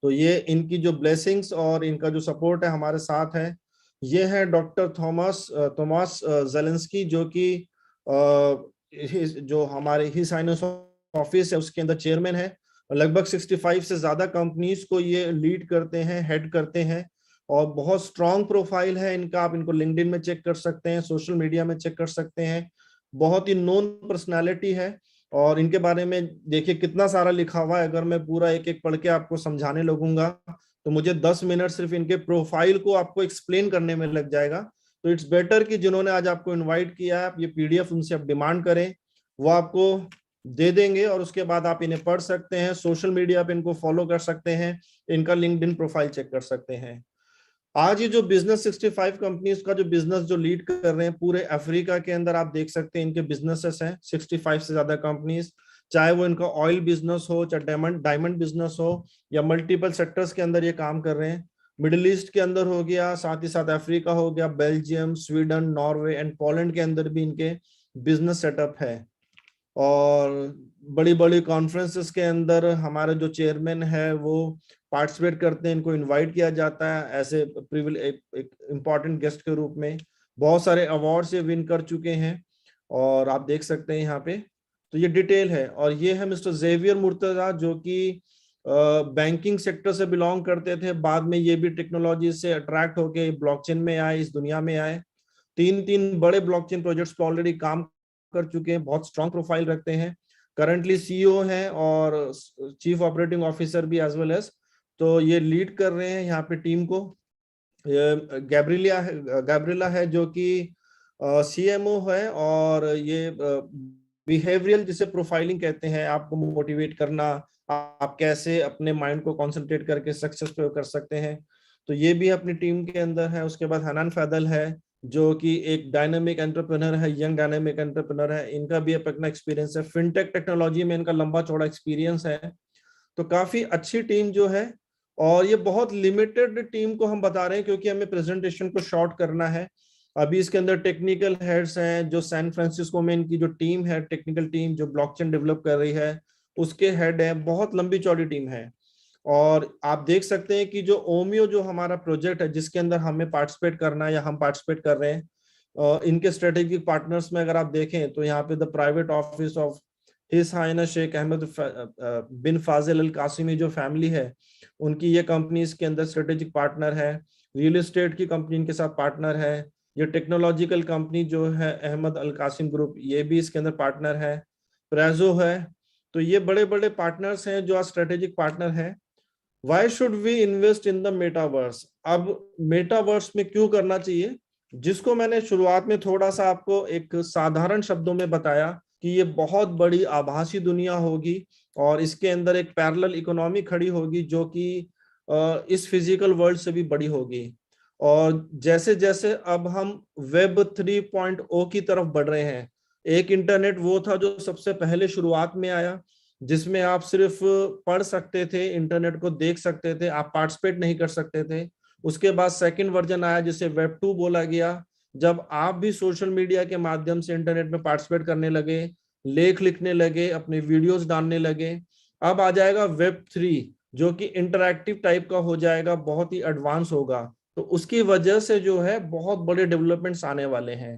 [SPEAKER 5] तो ये इनकी जो ब्लेसिंग्स और इनका जो सपोर्ट है हमारे साथ है। ये है डॉक्टर थॉमस जेलेंस्की, जो कि जो हमारे हिज हाइनेस ऑफिस है उसके अंदर चेयरमैन है। लगभग 65 से ज्यादा कंपनीज को ये लीड करते हैं, हेड करते हैं, और बहुत स्ट्रॉन्ग प्रोफाइल है इनका। आप इनको लिंक्डइन में चेक कर सकते हैं, सोशल मीडिया में चेक कर सकते हैं। बहुत ही नोन पर्सनालिटी है, और इनके बारे में देखिए कितना सारा लिखा हुआ है। अगर मैं पूरा एक एक पढ़ के आपको समझाने लगूंगा तो मुझे 10 मिनट सिर्फ इनके प्रोफाइल को आपको एक्सप्लेन करने में लग जाएगा। तो इट्स बेटर कि जिन्होंने आज आपको इनवाइट किया है, आप ये पीडीएफ उनसे आप डिमांड करें, वो आपको दे देंगे, और उसके बाद आप इन्हें पढ़ सकते हैं। सोशल मीडिया पे इनको फॉलो कर सकते हैं, इनका लिंक्डइन प्रोफाइल चेक कर सकते हैं। आज ये जो बिजनेस 65 कंपनीज का जो बिजनेस जो लीड कर रहे हैं पूरे अफ्रीका के अंदर, आप देख सकते हैं इनके बिजनेसेस हैं 65 से ज्यादा कंपनीज। चाहे वो इनका ऑयल बिजनेस हो, चाहे डायमंड बिजनेस हो, या मल्टीपल सेक्टर्स के अंदर ये काम कर रहे हैं। मिडिल ईस्ट के अंदर हो गया, साथ ही साथ अफ्रीका हो गया, Belgium, Sweden, Norway and Poland के अंदर भी इनके बिजनेस सेटअप है। और बड़ी बड़ी कॉन्फ्रेंसेस के अंदर हमारे जो चेयरमैन है वो पार्टिसिपेट करते हैं, इनको इनवाइट किया जाता है एज एक इम्पॉर्टेंट गेस्ट के रूप में। बहुत सारे अवार्ड ये विन कर चुके हैं, और आप देख सकते हैं यहाँ पे। तो ये डिटेल है। और ये है मिस्टर जेवियर मुर्तजा, जो कि बैंकिंग सेक्टर से बिलोंग करते थे, बाद में ये भी टेक्नोलॉजी से अट्रैक्ट होके ब्लॉकचेन में आए, इस दुनिया में आए। 3 बड़े ब्लॉकचेन प्रोजेक्ट्स पे ऑलरेडी काम कर चुके हैं, बहुत स्ट्रॉन्ग प्रोफाइल रखते हैं। करंटली सीईओ हैं और चीफ ऑपरेटिंग ऑफिसर भी एज वेल एज। तो ये लीड कर रहे हैं यहाँ पे टीम को। गैब्रिला है जो कि सीएमओ है, और ये बिहेवियरल जिसे प्रोफाइलिंग कहते हैं, आपको मोटिवेट करना, आप कैसे अपने माइंड को कंसंट्रेट करके सक्सेस पे कर सकते हैं, तो ये भी अपनी टीम के अंदर है। उसके बाद हनान फैदल है जो कि एक डायनामिक एंटरप्रेन्योर है, यंग डायनामिक एंटरप्रेन्योर है, इनका भी अपना एक्सपीरियंस है, फिनटेक टेक्नोलॉजी में इनका लंबा चौड़ा एक्सपीरियंस है। तो काफी अच्छी टीम जो है, और ये बहुत लिमिटेड टीम को हम बता रहे हैं क्योंकि हमें प्रेजेंटेशन को शॉर्ट करना है। अभी इसके अंदर टेक्निकल हेड्स हैं, जो सैन फ्रांसिस्को में इनकी जो टीम है, टेक्निकल टीम जो ब्लॉकचेन डेवलप कर रही है, उसके हेड है, बहुत लंबी चौड़ी टीम है। और आप देख सकते हैं कि जो ओमियो जो हमारा प्रोजेक्ट है जिसके अंदर हमें पार्टिसिपेट करना है या हम पार्टिसिपेट कर रहे हैं, इनके स्ट्रेटेजिक पार्टनर्स में अगर आप देखें तो यहाँ पे the private office of his highness Sheikh Ahmed bin Fazil Al Qasimi जो फैमिली है, उनकी ये कंपनी इसके अंदर स्ट्रेटेजिक पार्टनर है। रियल एस्टेट की कंपनी इनके साथ पार्टनर है। ये टेक्नोलॉजिकल कंपनी जो है अहमद अल कासिम ग्रुप, ये भी इसके अंदर पार्टनर है। प्रेजो है। तो ये बड़े बड़े पार्टनर्स हैं जो आज स्ट्रेटेजिक पार्टनर हैं। Why should we invest in the metaverse? अब मेटावर्स में क्यों करना चाहिए, जिसको मैंने शुरुआत में थोड़ा सा आपको एक साधारण शब्दों में बताया कि ये बहुत बड़ी आभासी दुनिया होगी और इसके अंदर एक पैरेलल इकोनॉमी खड़ी होगी जो कि इस फिजिकल वर्ल्ड से भी बड़ी होगी। और जैसे जैसे अब हम वेब 3.0 की तरफ बढ़ रहे हैं, एक इंटरनेट वो था जो सबसे पहले शुरुआत में आया, जिसमें आप सिर्फ पढ़ सकते थे, इंटरनेट को देख सकते थे, आप पार्टिसिपेट नहीं कर सकते थे। उसके बाद सेकंड वर्जन आया जिसे वेब 2 बोला गया, जब आप भी सोशल मीडिया के माध्यम से इंटरनेट में पार्टिसिपेट करने लगे, लेख लिखने लगे, अपने वीडियोस डालने लगे। अब आ जाएगा वेब 3 जो कि इंटरैक्टिव टाइप का हो जाएगा, बहुत ही एडवांस होगा। तो उसकी वजह से जो है बहुत बड़े डेवलपमेंट्स आने वाले हैं।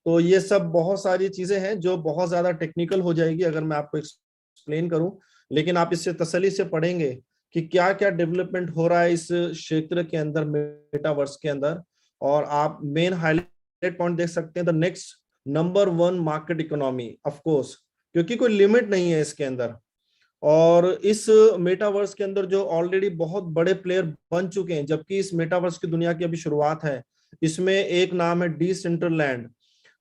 [SPEAKER 5] तो ये सब बहुत सारी चीजें हैं जो बहुत ज्यादा टेक्निकल हो जाएगी अगर मैं आपको एक्सप्लेन करूं, लेकिन आप इससे तसल्ली से पढ़ेंगे कि क्या क्या डेवलपमेंट हो रहा है इस क्षेत्र के अंदर, मेटावर्स के अंदर। और आप मेन हाईलाइट पॉइंट देख सकते हैं, the next number 1 market economy, of course, क्योंकि कोई लिमिट नहीं है इसके अंदर। और इस मेटावर्स के अंदर जो ऑलरेडी बहुत बड़े प्लेयर बन चुके हैं, जबकि इस मेटावर्स की दुनिया की अभी शुरुआत है। इसमें एक नाम है डिसेंट्रलैंड,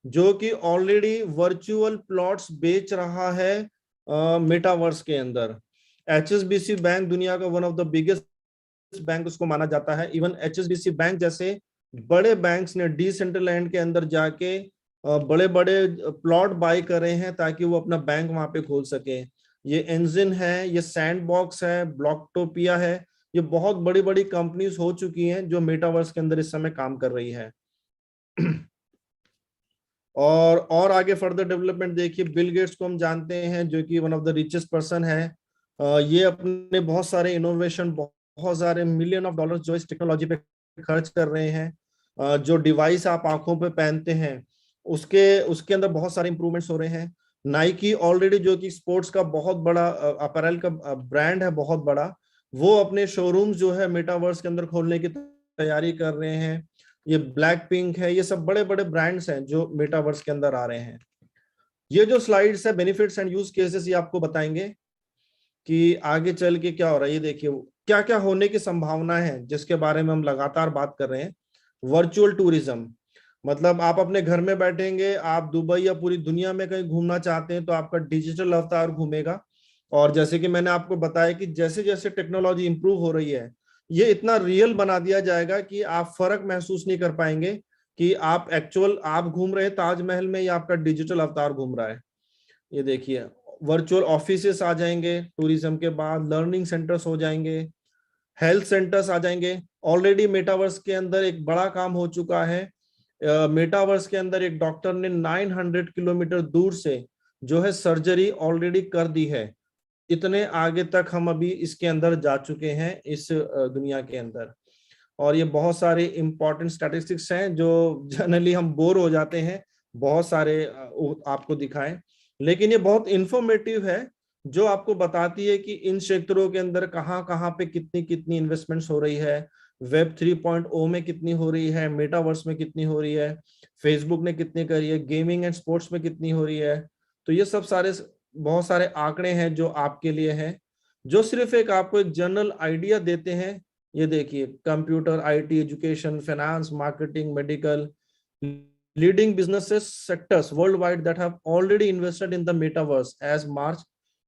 [SPEAKER 5] जो कि ऑलरेडी वर्चुअल प्लॉट्स बेच रहा है मेटावर्स के अंदर। एचएसबीसी बैंक दुनिया का one of the biggest bank उसको माना जाता है। इवन एचएसबीसी बैंक जैसे बड़े बैंक्स ने डिसेंट्रलैंड के अंदर जाके बड़े बड़े प्लॉट बाय कर रहे हैं ताकि वो अपना बैंक वहां पे खोल सके। ये एंजिन है, ये सैंडबॉक्स है, ब्लॉकटोपिया है, ये बहुत बड़ी बड़ी कंपनीज हो चुकी हैं जो मेटावर्स के अंदर इस समय काम कर रही है। और आगे फर्दर डेवलपमेंट देखिए, बिल गेट्स को हम जानते हैं जो कि one of the richest person है। ये अपने बहुत सारे इनोवेशन, बहुत सारे मिलियन ऑफ डॉलर्स जो इस टेक्नोलॉजी पे खर्च कर रहे हैं। जो डिवाइस आप आंखों पे पहनते हैं उसके अंदर बहुत सारे इंप्रूवमेंट्स हो रहे हैं। नाइकी ऑलरेडी जो कि स्पोर्ट्स का बहुत बड़ा अपैरल का ब्रांड है, बहुत बड़ा, वो अपने शोरूम्स जो है मेटावर्स के अंदर खोलने की तैयारी कर रहे हैं। ये ब्लैक पिंक है, ये सब बड़े बड़े ब्रांड्स हैं जो मेटावर्स के अंदर आ रहे हैं। ये जो स्लाइड्स है बेनिफिट्स एंड यूज केसेस, ये आपको बताएंगे कि आगे चल के क्या हो रहा है। ये देखिए क्या क्या होने की संभावना है जिसके बारे में हम लगातार बात कर रहे हैं। वर्चुअल टूरिज्म, मतलब आप अपने घर में बैठेंगे, आप दुबई या पूरी दुनिया में कहीं घूमना चाहते हैं तो आपका डिजिटल अवतार घूमेगा। और जैसे कि मैंने आपको बताया कि जैसे जैसे टेक्नोलॉजी इंप्रूव हो रही है, ये इतना रियल बना दिया जाएगा कि आप फर्क महसूस नहीं कर पाएंगे कि आप एक्चुअल आप घूम रहे हैं ताजमहल में या आपका डिजिटल अवतार घूम रहा है। ये देखिए वर्चुअल ऑफिसेस आ जाएंगे, टूरिज्म के बाद लर्निंग सेंटर्स हो जाएंगे, हेल्थ सेंटर्स आ जाएंगे। ऑलरेडी मेटावर्स के अंदर एक बड़ा काम हो चुका है। मेटावर्स के अंदर एक डॉक्टर ने 900 किलोमीटर दूर से जो है सर्जरी ऑलरेडी कर दी है। इतने आगे तक हम अभी इसके अंदर जा चुके हैं इस दुनिया के अंदर। और ये बहुत सारे इंपॉर्टेंट स्टैटिस्टिक्स हैं जो जनरली हम बोर हो जाते हैं बहुत सारे आपको दिखाएं, लेकिन ये बहुत इंफॉर्मेटिव है जो आपको बताती है कि इन क्षेत्रों के अंदर कहाँ कहाँ पे कितनी कितनी इन्वेस्टमेंट्स हो रही है। वेब 3.0 में कितनी हो रही है, मेटावर्स में कितनी हो रही है, फेसबुक ने कितनी करी है, गेमिंग एंड स्पोर्ट्स में कितनी हो रही है। तो ये सब सारे बहुत सारे आंकड़े हैं जो आपके लिए हैं, जो सिर्फ एक आपको एक जनरल आइडिया देते हैं। ये देखिए computer, IT, education, finance, marketing, medical, leading businesses sectors worldwide that have already invested in the metaverse as March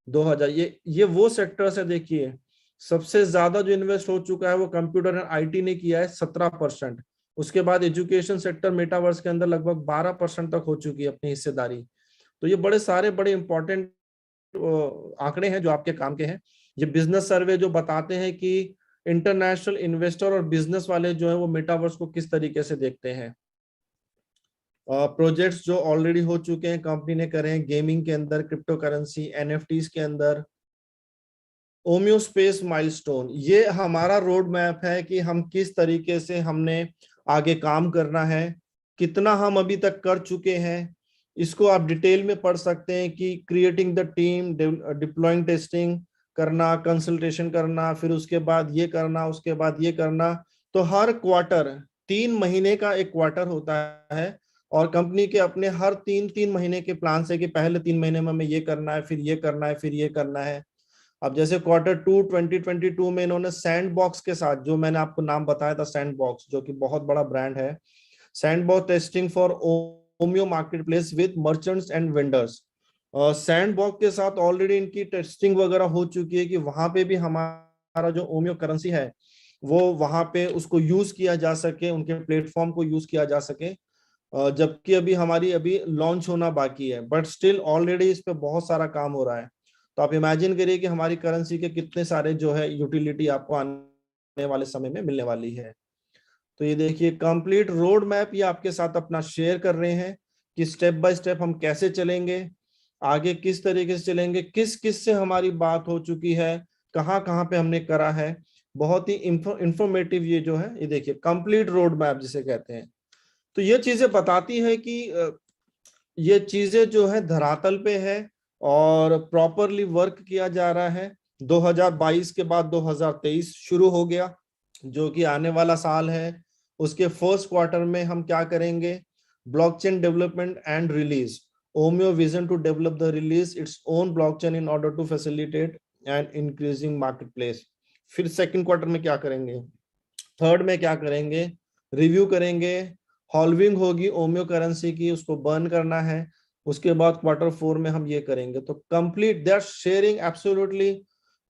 [SPEAKER 5] 2000। ये वो सेक्टर्स है, देखिए सबसे ज्यादा जो इन्वेस्ट हो चुका है वो कंप्यूटर एंड आईटी ने किया है 17%। उसके बाद एजुकेशन सेक्टर मेटावर्स के अंदर लगभग 12% तक हो चुकी है अपनी हिस्सेदारी। तो ये बड़े सारे बड़े इंपॉर्टेंट आंकड़े हैं जो आपके काम के हैं। ये बिजनेस सर्वे जो बताते हैं कि इंटरनेशनल इन्वेस्टर और बिजनेस वाले जो है वो मेटावर्स को किस तरीके से देखते हैं। प्रोजेक्ट्स जो ऑलरेडी हो चुके हैं कंपनी ने करे हैं गेमिंग के अंदर, क्रिप्टो करेंसी, एनएफटीज के अंदर। ओमियो स्पेस माइलस्टोन, ये हमारा रोड मैप है कि हम किस तरीके से हमने आगे काम करना है, कितना हम अभी तक कर चुके हैं। इसको आप डिटेल में पढ़ सकते हैं कि creating the team, deploying, testing करना, कंसल्टेशन करना, फिर उसके बाद ये करना, उसके बाद ये करना। तो हर क्वार्टर 3 महीने का एक क्वार्टर होता है और कंपनी के अपने हर 3 महीने के प्लान से कि पहले 3 महीने में हमें ये करना है, फिर ये करना है, फिर ये करना है। अब जैसे Q2 2022 में इन्होंने सैंडबॉक्स के साथ, जो मैंने आपको नाम बताया था सैंडबॉक्स, जो कि बहुत बड़ा ब्रांड है, sandbox testing for Omio market place with merchants and vendors. Sandbox के साथ ऑलरेडी इनकी टेस्टिंग वगैरह हो चुकी है कि वहां पे भी हमारा जो ओमियो करेंसी है वो वहां पे उसको यूज किया जा सके, उनके प्लेटफॉर्म को यूज किया जा सके। जबकि अभी लॉन्च होना बाकी है, बट स्टिल ऑलरेडी इस पे बहुत सारा काम हो रहा है। तो आप इमेजिन करिए कि हमारी करेंसी के कितने सारे जो है यूटिलिटी आपको आने वाले समय में मिलने वाली है। तो ये देखिए कंप्लीट रोड मैप ये आपके साथ अपना शेयर कर रहे हैं कि स्टेप बाय स्टेप हम कैसे चलेंगे, आगे किस तरीके से चलेंगे, किस किस से हमारी बात हो चुकी है, कहाँ कहाँ पे हमने करा है। बहुत ही इंफॉर्मेटिव ये जो है, ये देखिए कंप्लीट रोड मैप जिसे कहते हैं। तो ये चीजें बताती है कि ये चीजें जो है धरातल पे है और प्रॉपरली वर्क किया जा रहा है। 2022 के बाद 2023 शुरू हो गया, जो कि आने वाला साल है। उसके फर्स्ट क्वार्टर में हम क्या करेंगे, blockchain development and release, Omio vision to develop the release its own blockchain in order to facilitate and increasing market place. फिर सेकेंड क्वार्टर में क्या करेंगे, थर्ड में क्या करेंगे, रिव्यू करेंगे, हॉल्विंग होगी ओमियो करेंसी की, उसको बर्न करना है। उसके बाद Q4 में हम ये करेंगे। तो complete they are sharing absolutely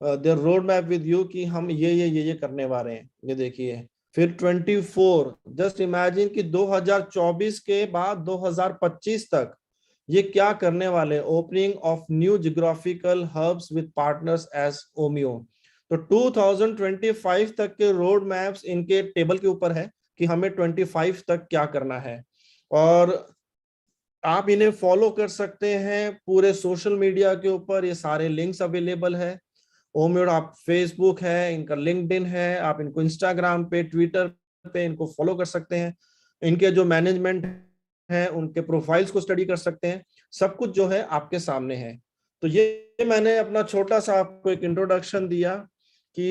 [SPEAKER 5] their road map with you कि हम ये करने वाले हैं। ये देखिए फिर 24, जस्ट इमेजिन कि 2024 के बाद 2025 तक ये क्या करने वाले, opening of new geographical hubs with partners as Omio. तो 2025 तक के रोड मैप्स इनके टेबल के ऊपर है कि हमें 25 तक क्या करना है। और आप इन्हें फॉलो कर सकते हैं पूरे सोशल मीडिया के ऊपर, ये सारे लिंक्स अवेलेबल है। ओमियो आप फेसबुक है, इनका लिंक्डइन है, आप इनको इंस्टाग्राम पे, ट्विटर पे इनको फॉलो कर सकते हैं। इनके जो मैनेजमेंट है उनके प्रोफाइल्स को स्टडी कर सकते हैं। सब कुछ जो है आपके सामने है। तो ये मैंने अपना छोटा सा आपको एक इंट्रोडक्शन दिया कि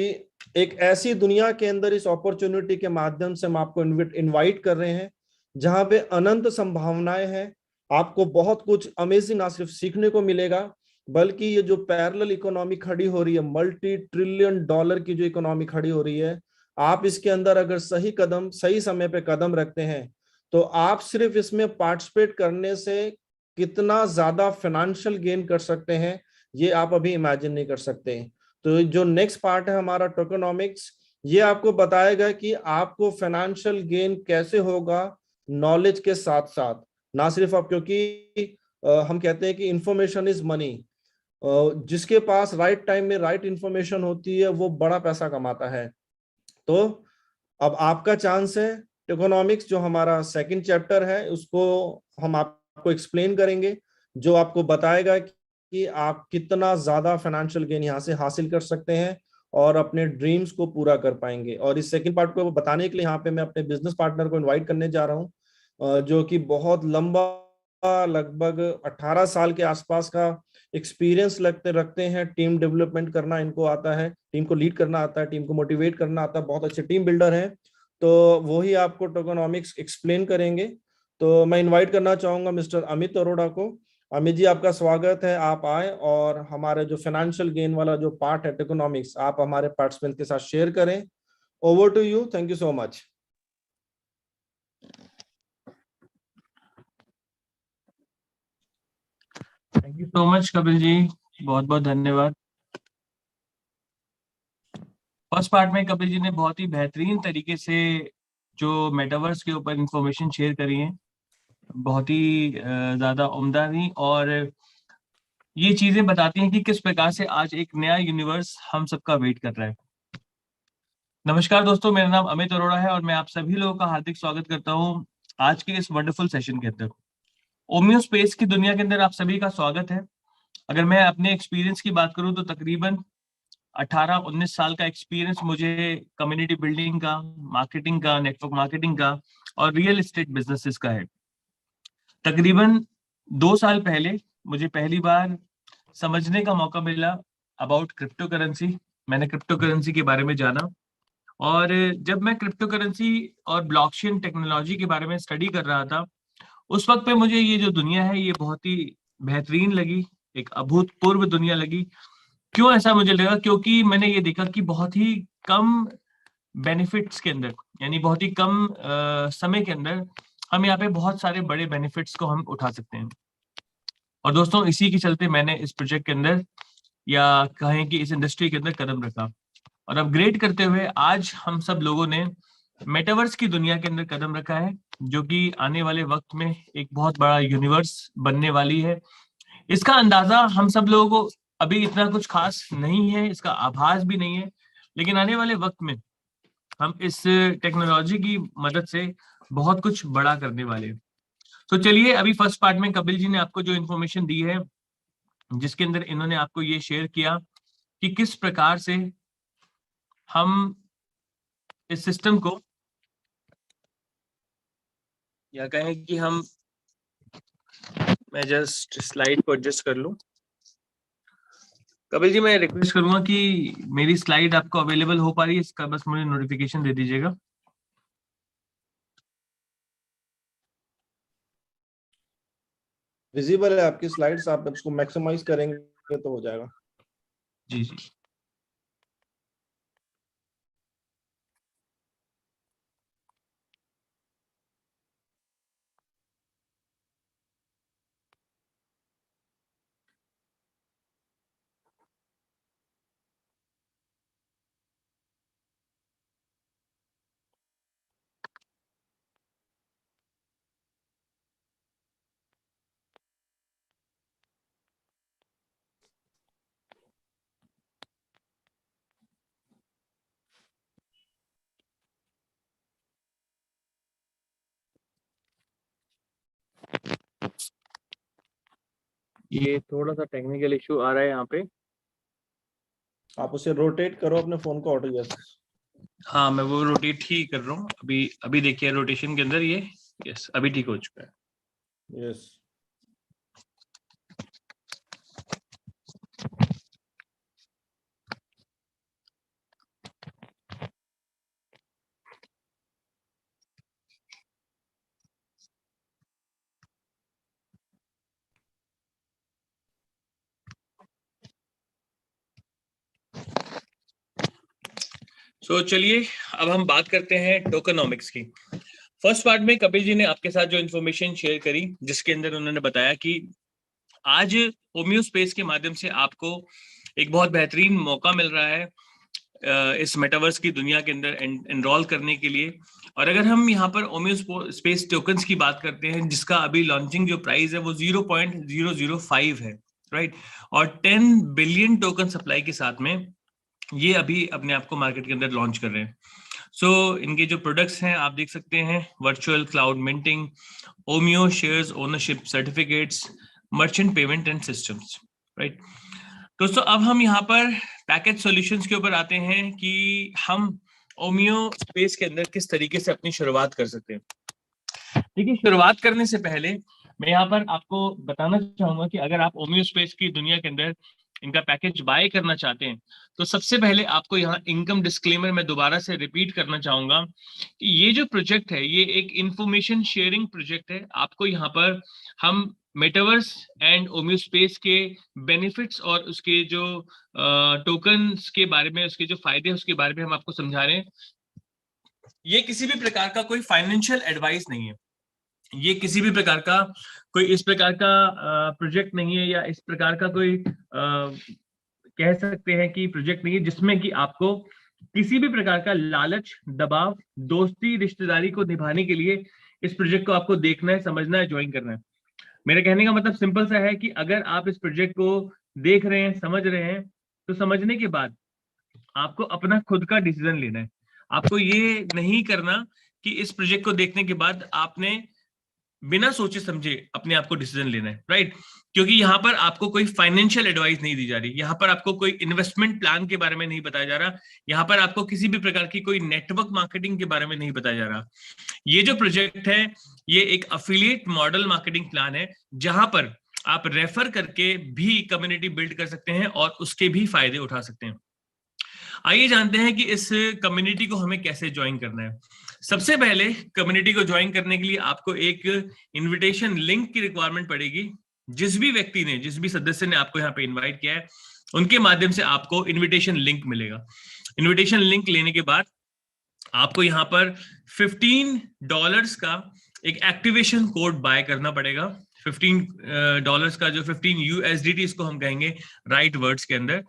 [SPEAKER 5] एक ऐसी दुनिया के अंदर इस अपॉर्चुनिटी के माध्यम से हम आपको इनवाइट कर रहे हैं जहां पे अनंत संभावनाएं हैं। आपको बहुत कुछ अमेजिंग ना सिर्फ सीखने को मिलेगा, बल्कि ये जो पैरेलल इकोनॉमी खड़ी हो रही है, मल्टी ट्रिलियन डॉलर की जो इकोनॉमी खड़ी हो रही है, आप इसके अंदर अगर सही कदम सही समय पे कदम रखते हैं तो आप सिर्फ इसमें पार्टिसिपेट करने से कितना ज्यादा फाइनेंशियल गेन कर सकते हैं ये आप अभी इमेजिन नहीं कर सकते। तो जो नेक्स्ट पार्ट है हमारा टोकेनोमिक्स, ये आपको बताएगा कि आपको फाइनेंशियल गेन कैसे होगा नॉलेज के साथ साथ। ना सिर्फ आप, क्योंकि हम कहते हैं कि इंफॉर्मेशन इज मनी, जिसके पास राइट टाइम में राइट इंफॉर्मेशन होती है वो बड़ा पैसा कमाता है। तो अब आपका चांस है। टोकेनोमिक्स जो हमारा सेकंड चैप्टर है उसको हम आपको एक्सप्लेन करेंगे, जो आपको बताएगा कि आप कितना ज्यादा फाइनेंशियल गेन यहाँ से हासिल कर सकते हैं और अपने ड्रीम्स को पूरा कर पाएंगे। और इस सेकंड पार्ट को बताने के लिए यहाँ पे मैं अपने बिजनेस पार्टनर को इनवाइट करने जा रहा हूँ, जो कि बहुत लंबा, लगभग 18 साल के आसपास का एक्सपीरियंस रखते हैं। टीम डेवलपमेंट करना इनको आता है, टीम को लीड करना आता है, टीम को मोटिवेट करना आता है, बहुत अच्छे टीम बिल्डर हैं। तो वही आपको टोकेनोमिक्स एक्सप्लेन करेंगे। तो मैं इनवाइट करना चाहूंगा मिस्टर अमित अरोड़ा को। अमित जी आपका स्वागत है, आप आए और हमारे जो फाइनेंशियल गेन वाला जो पार्ट है टोकेनोमिक्स, आप हमारे पार्टिसिपेंट के साथ शेयर करें। Over to you, thank you so much.
[SPEAKER 6] Thank you so much Kapil ji, बहुत बहुत धन्यवाद। फर्स्ट पार्ट में कपिल जी ने बहुत ही बेहतरीन तरीके से जो मेटावर्स के ऊपर इंफॉर्मेशन शेयर करी है, बहुत ही ज्यादा उम्दा थी, और ये चीजें बताती हैं कि किस प्रकार से आज एक नया यूनिवर्स हम सबका वेट कर रहा है। नमस्कार दोस्तों, मेरा नाम अमित अरोड़ा है और मैं आप सभी लोगों का हार्दिक स्वागत करता हूं आज के इस वंडरफुल सेशन के अंदर। ओमियो स्पेस की दुनिया के अंदर आप सभी का स्वागत है। अगर मैं अपने एक्सपीरियंस की बात करूं तो तकरीबन 18-19 साल का एक्सपीरियंस मुझे कम्युनिटी बिल्डिंग का, मार्केटिंग का, नेटवर्क मार्केटिंग का और रियल एस्टेट बिजनेसेस का है। तकरीबन 2 साल पहले मुझे पहली बार समझने का मौका मिला अबाउट क्रिप्टो करेंसी। मैंने क्रिप्टो करेंसी के बारे में जाना, और जब मैं क्रिप्टो करेंसी और ब्लॉकचेन टेक्नोलॉजी के बारे में स्टडी कर रहा था, उस वक्त पे मुझे ये जो दुनिया है ये बहुत ही बेहतरीन लगी, एक अभूतपूर्व दुनिया लगी। क्यों ऐसा मुझे लगा? क्योंकि मैंने ये देखा कि बहुत ही कम बेनिफिट्स के अंदर, यानी बहुत ही कम समय के अंदर हम यहाँ पे बहुत सारे बड़े बेनिफिट्स को हम उठा सकते हैं। और दोस्तों, इसी के चलते मैंने इस प्रोजेक्ट के अंदर, या कहें कि इस इंडस्ट्री के अंदर कदम रखा, और अपग्रेड करते हुए आज हम सब लोगों ने मेटावर्स की दुनिया के अंदर कदम रखा है, जो कि आने वाले वक्त में एक बहुत बड़ा यूनिवर्स बनने वाली है। इसका अंदाजा हम सब लोगों को अभी इतना कुछ खास नहीं है, इसका आभास भी नहीं है, लेकिन आने वाले वक्त में हम इस टेक्नोलॉजी की मदद से बहुत कुछ बड़ा करने वाले हैं। तो चलिए, अभी फर्स्ट पार्ट में कपिल जी ने आपको जो इन्फॉर्मेशन दी है, जिसके अंदर इन्होंने आपको ये शेयर किया कि किस प्रकार से हम इस सिस्टम को, या कहें कि हम, मैं जस्ट स्लाइड को एडजस्ट कर लूं। कपिल जी, मैं रिक्वेस्ट करूंगा कि मेरी स्लाइड आपको अवेलेबल हो पा रही है, इसका बस मुझे नोटिफिकेशन दे दीजिएगा।
[SPEAKER 5] विजिबल है आपकी स्लाइड्स, आप उसको मैक्सिमाइज करेंगे तो हो जाएगा।
[SPEAKER 6] जी जी। ये थोड़ा सा टेक्निकल इशू आ रहा है यहाँ पे।
[SPEAKER 5] आप उसे रोटेट करो अपने फोन को, ऑटो। यस,
[SPEAKER 6] हाँ, मैं वो रोटेट ही कर रहा हूँ अभी। अभी देखिए रोटेशन के अंदर ये, यस, अभी ठीक हो चुका है।
[SPEAKER 5] यस।
[SPEAKER 6] सो चलिए, अब हम बात करते हैं टोकनॉमिक्स की। फर्स्ट पार्ट में कपिल जी ने आपके साथ जो इन्फॉर्मेशन शेयर करी, जिसके अंदर उन्होंने बताया कि आज ओमियो स्पेस के माध्यम से आपको एक बहुत बेहतरीन मौका मिल रहा है इस मेटावर्स की दुनिया के अंदर एनरोल करने के लिए। और अगर हम यहाँ पर ओमियो स्पेस टोकन्स की बात करते हैं, जिसका अभी लॉन्चिंग जो प्राइस है वो 0.005 है, राइट, और 10 बिलियन टोकन सप्लाई के साथ में ये अभी अपने आप को मार्केट के अंदर लॉन्च कर रहे हैं। सो इनके जो प्रोडक्ट्स हैं आप देख सकते हैं, virtual cloud minting, Omio shares ownership certificates, merchant payment and systems, right. दोस्तों, अब हम यहाँ पर पैकेज सॉल्यूशंस के ऊपर आते हैं कि हम ओमियो स्पेस के अंदर किस तरीके से अपनी शुरुआत कर सकते हैं। देखिए, शुरुआत करने से पहले मैं यहाँ पर आपको बताना चाहूंगा कि अगर आप ओमियो स्पेस की दुनिया के अंदर इनका पैकेज बाय करना चाहते हैं, तो सबसे पहले आपको यहाँ इनकम डिस्क्लेमर में दोबारा से रिपीट करना चाहूंगा कि ये जो प्रोजेक्ट है ये एक इंफॉर्मेशन शेयरिंग प्रोजेक्ट है। आपको यहाँ पर हम मेटावर्स एंड ओमियो स्पेस के बेनिफिट्स और उसके जो टोकन्स के बारे में, उसके जो फायदे हैं उसके बारे में हम आपको समझा रहे हैं। ये किसी भी प्रकार का कोई फाइनेंशियल एडवाइस नहीं है। ये किसी भी प्रकार का कोई इस प्रकार का प्रोजेक्ट नहीं है, या इस प्रकार का कोई कह सकते हैं कि प्रोजेक्ट नहीं है जिसमें कि आपको किसी भी प्रकार का लालच, दबाव, दोस्ती, रिश्तेदारी को निभाने के लिए इस प्रोजेक्ट को आपको देखना है, समझना है, ज्वाइन करना है। मेरे कहने का मतलब सिंपल सा है कि अगर आप इस प्रोजेक्ट को देख रहे हैं, समझ रहे हैं, तो समझने के बाद आपको अपना खुद का डिसीजन लेना है। आपको ये नहीं करना कि इस प्रोजेक्ट को देखने के बाद आपने बिना सोचे समझे अपने आप को डिसीजन लेना है, राइट? क्योंकि यहाँ पर आपको कोई फाइनेंशियल एडवाइस नहीं दी जा रही, यहाँ पर आपको कोई इन्वेस्टमेंट प्लान के बारे में नहीं बताया जा रहा, यहाँ पर आपको किसी भी प्रकार की कोई नेटवर्क मार्केटिंग के बारे में नहीं बताया जा रहा। ये जो प्रोजेक्ट है ये एक अफिलिएट मॉडल मार्केटिंग प्लान है, जहां पर आप रेफर करके भी कम्युनिटी बिल्ड कर सकते हैं और उसके भी फायदे उठा सकते हैं। आइए जानते हैं कि इस कम्युनिटी को हमें कैसे ज्वाइन करना है। सबसे पहले कम्युनिटी को ज्वाइन करने के लिए आपको एक इनविटेशन लिंक की रिक्वायरमेंट पड़ेगी। जिस भी व्यक्ति ने, जिस भी सदस्य ने आपको यहाँ पे इनवाइट किया है, उनके माध्यम से आपको इनविटेशन लिंक मिलेगा। इनविटेशन लिंक लेने के बाद आपको यहाँ पर $15 का एक एक्टिवेशन कोड बाय करना पड़ेगा। $15 का जो 15 USDT इसको हम कहेंगे राइट वर्ड्स के अंदर,